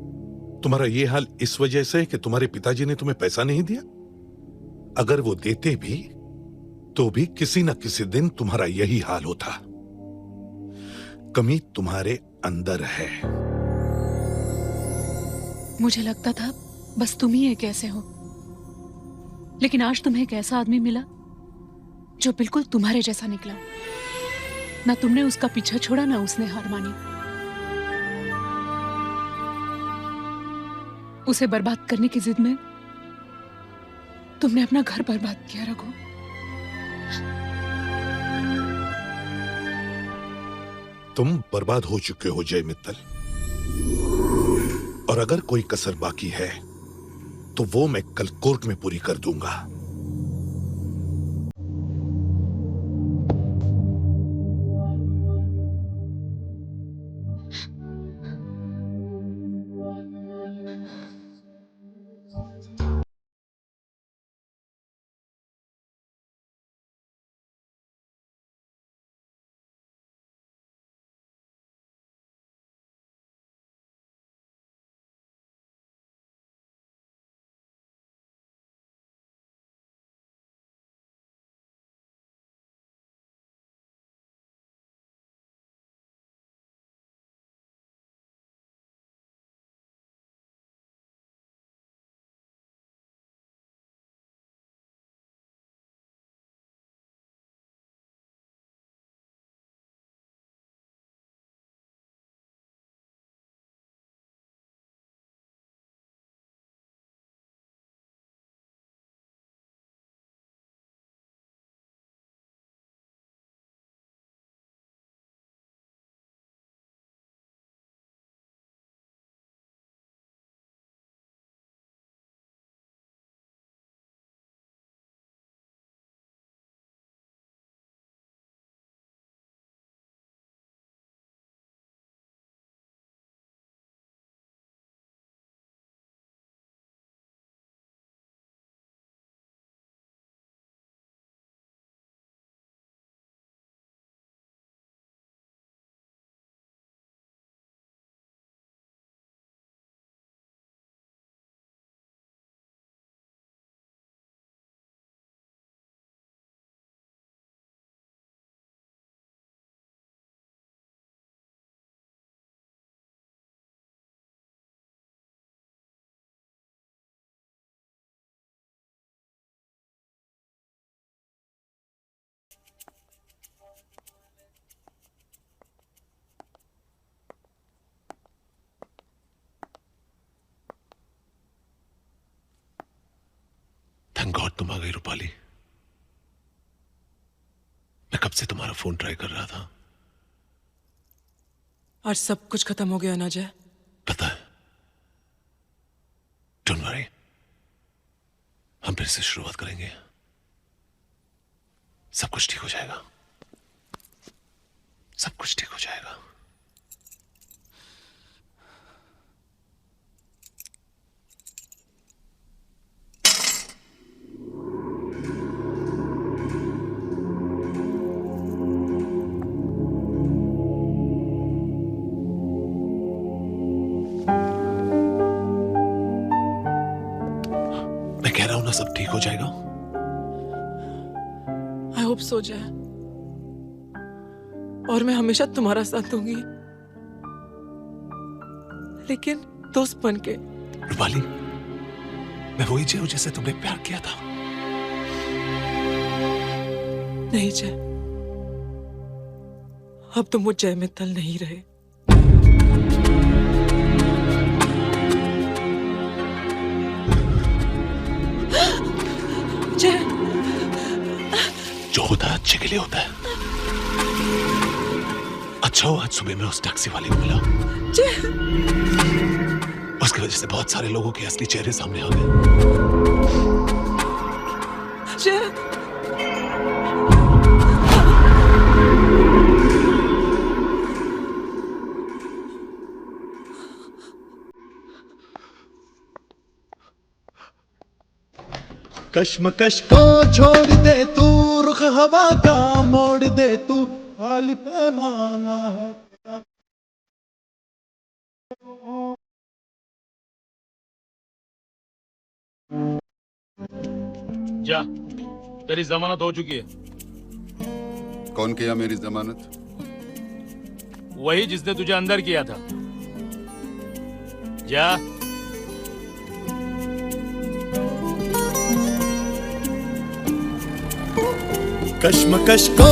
तुम्हारा ये हाल इस वजह से है कि तुम्हारे पिताजी ने तुम्हें पैसा नहीं दिया? अगर वो देते भी तो भी किसी न किसी दिन तुम्हारा यही हाल होता। कमी तुम्हारे अंदर है।
मुझे लगता था बस तुम ही एक ऐसे हो, लेकिन आज तुम्हें एक ऐसा आदमी मिला जो बिल्कुल तुम्हारे जैसा निकला। ना तुमने उसका पीछा छोड़ा, ना उसने हार मानी। उसे बर्बाद करने की जिद में तुमने अपना घर बर्बाद किया रघु।
तुम बर्बाद हो चुके हो जय मित्तल, और अगर कोई कसर बाकी है तो वो मैं कल कोर्ट में पूरी कर दूंगा।
तुम आ गई रूपाली। मैं कब से तुम्हारा फोन ट्राई कर रहा था।
आज सब कुछ खत्म हो गया ना जय।
पता है, डोंट वरी, हम फिर से शुरुआत करेंगे। सब कुछ ठीक हो जाएगा, सब कुछ ठीक हो जाएगा। मैं कह रहा हूं ना, सब ठीक हो जाएगा।
आई होप सो जय, और मैं हमेशा तुम्हारा साथ दूंगी, लेकिन दोस्त बन के।
रूपाली, मैं वही जय हूं जिससे तुमने प्यार किया था।
नहीं जय, अब तुम वो जय मित्तल नहीं रहे। जय,
जो होता है अच्छे के लिए होता है। अच्छा हो आज सुबह में उस टैक्सी वाले को मिला।
जय,
उसकी वजह से बहुत सारे लोगों के असली चेहरे सामने आ गए।
जय,
कश्मकश को छोड़ दे तू, रुख हवा का मोड़ दे तू, हाल पैमाना है।
जा, तेरी जमानत हो चुकी है।
कौन किया मेरी जमानत?
वही जिसने तुझे अंदर किया था। जा।
कश्मकश को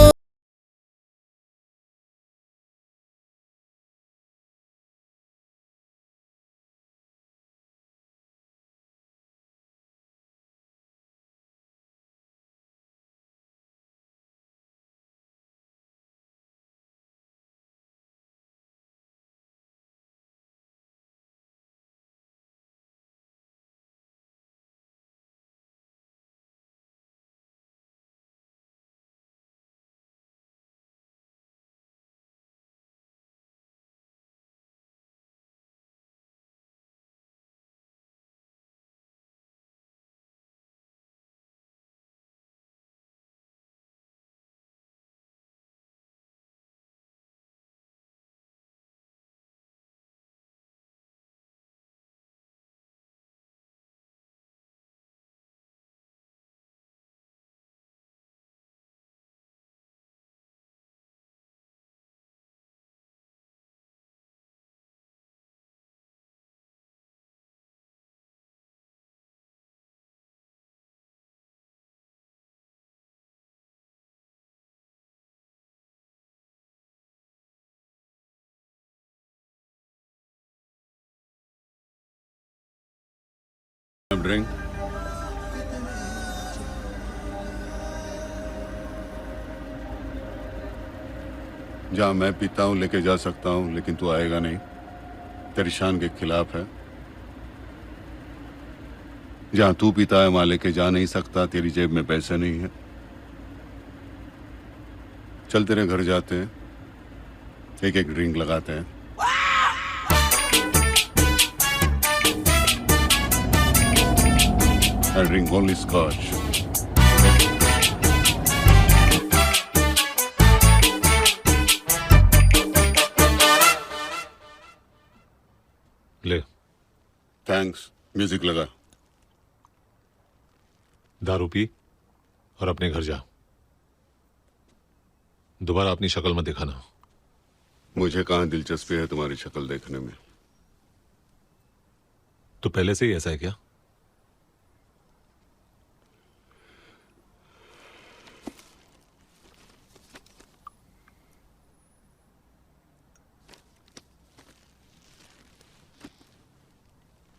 ड्रिंक। जहां मैं पीता हूं लेके जा सकता हूं, लेकिन तू आएगा नहीं। तेरी शान के खिलाफ है। जहां तू पीता है वहां लेके जा नहीं सकता, तेरी जेब में पैसे नहीं है। चल तेरे घर जाते हैं, एक एक ड्रिंक लगाते हैं। I drink only scotch.
ले।
थैंक्स। म्यूजिक लगा।
दारू पी और अपने घर जा। दोबारा अपनी शक्ल मत दिखाना।
मुझे कहां दिलचस्पी है तुम्हारी शक्ल देखने में।
तो पहले से ही ऐसा है क्या?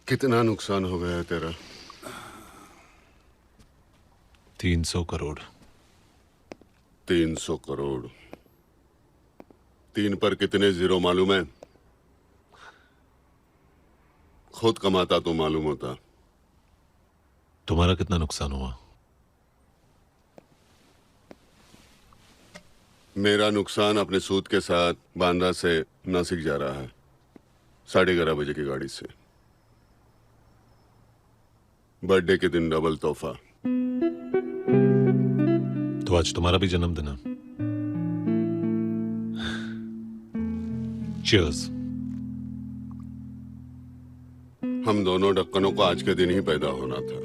कितना नुकसान हो गया है तेरा।
300 करोड़।
300 करोड़। 3 पर कितने जीरो मालूम है? खुद कमाता तो मालूम होता।
तुम्हारा कितना नुकसान हुआ?
मेरा नुकसान अपने सूद के साथ बांद्रा से नासिक जा रहा है 11:30 बजे की गाड़ी से। बर्थडे के दिन डबल तोहफा।
तो आज तुम्हारा भी जन्मदिन है। चीयर्स।
हम दोनों ढक्कनों को आज के दिन ही पैदा होना था।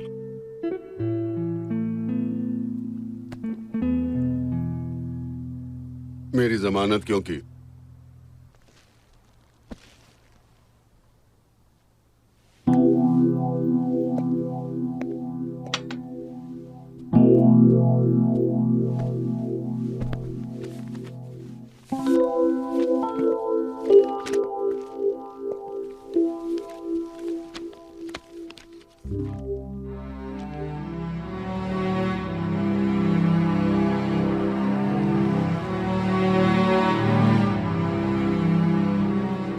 मेरी जमानत क्यों की?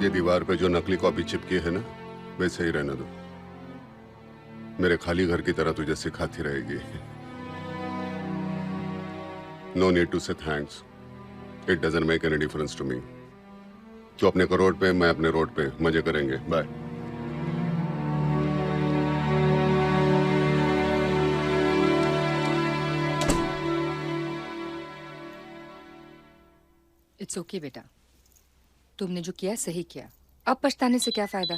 दीवार पे जो नकली कॉपी चिपकी है ना, वैसे ही रहने दो। मेरे खाली घर की तरह तुझे सिखाती रहेगी। No need to say thanks, it doesn't make any difference to me. तू अपने करोड़ पे, मैं अपने रोड पे, मजे करेंगे। बाय।
इट्स ओके बेटा, तुमने जो किया सही किया। अब पछताने से क्या फायदा?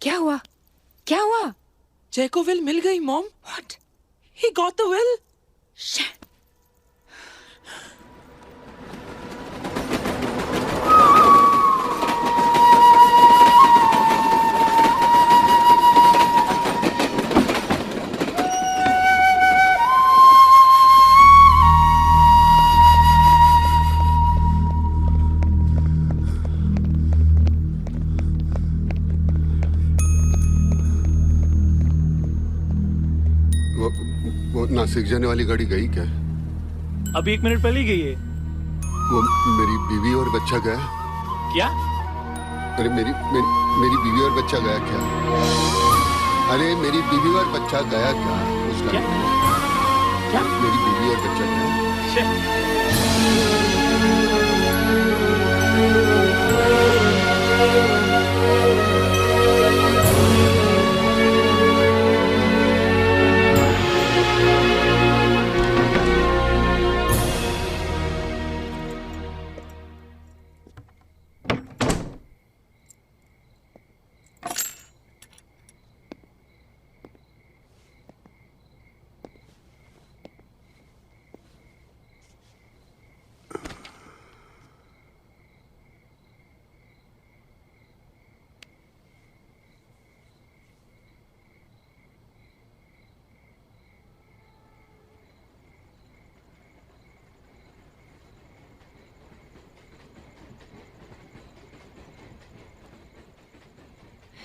क्या हुआ? क्या हुआ? जय को विल मिल गई mom. What? He got the will? Shit.
वो नासिक जाने वाली गाड़ी गई क्या?
अभी 1 मिनट पहले ही गई है।
वो मेरी बीवी और बच्चा गया?
क्या?
अरे मेरी बीवी और बच्चा गया क्या? अरे मेरी बीवी और बच्चा गया क्या? उसका
क्या?
मेरी बीवी और बच्चा गया?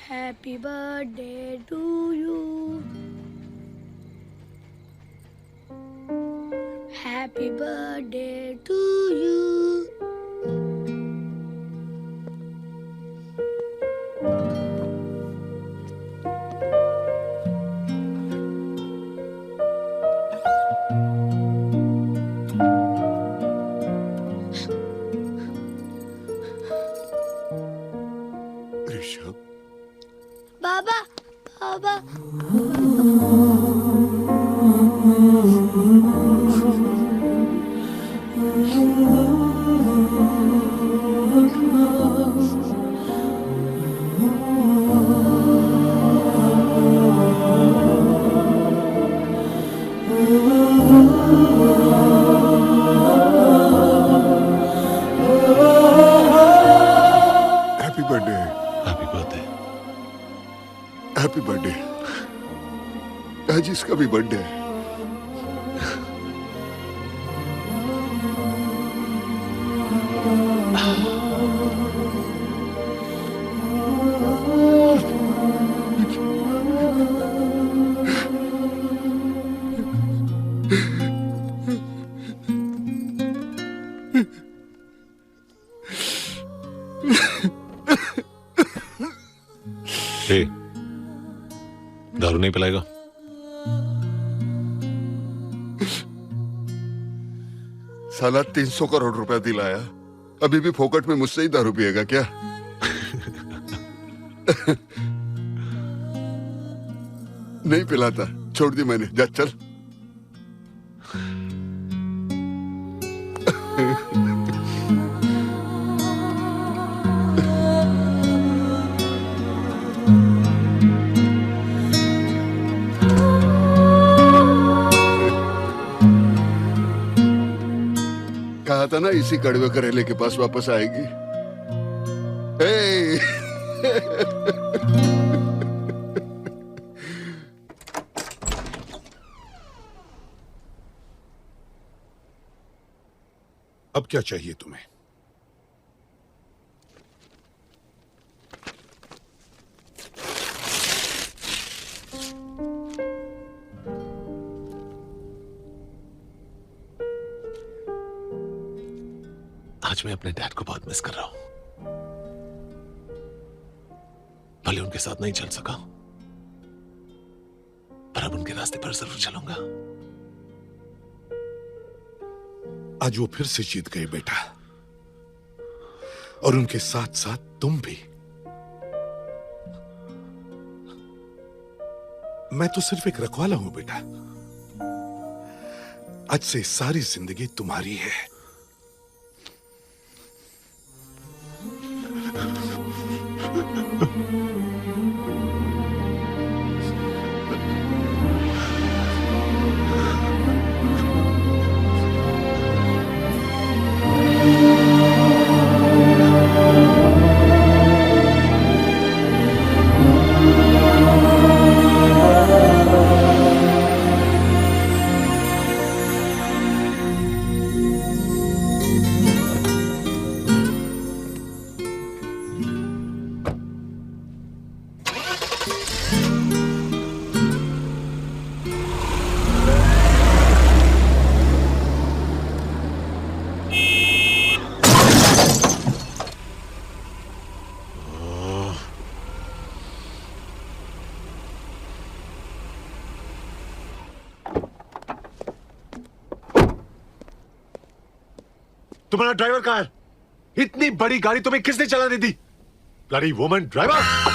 Happy birthday to you. Happy birthday to you.
Rishabh,
Baba, Baba.
Happy birthday.
Happy birthday.
Happy birthday. आज इसका भी बर्थडे है।
ए, दारू नहीं पिलाएगा?
साला 300 करोड़ रुपया दिलाया, अभी भी फोकट में मुझसे ही दारू पिएगा क्या? नहीं पिलाता, छोड़ दी मैंने। जा चल। कहा था ना इसी कड़वे करेले के पास वापस आएगी।
अब क्या चाहिए तुम्हें?
आज मैं अपने डैड को बहुत मिस कर रहा हूं। भले उनके साथ नहीं चल सका, पर अब उनके रास्ते पर जरूर चलूंगा।
आज वो फिर से जीत गए बेटा, और उनके साथ साथ तुम भी। मैं तो सिर्फ एक रखवाला हूं बेटा। आज से सारी जिंदगी तुम्हारी है।
तुम्हारा ड्राइवर कहाँ है? इतनी बड़ी गाड़ी तुम्हें किसने चलाने दी? Bloody woman driver!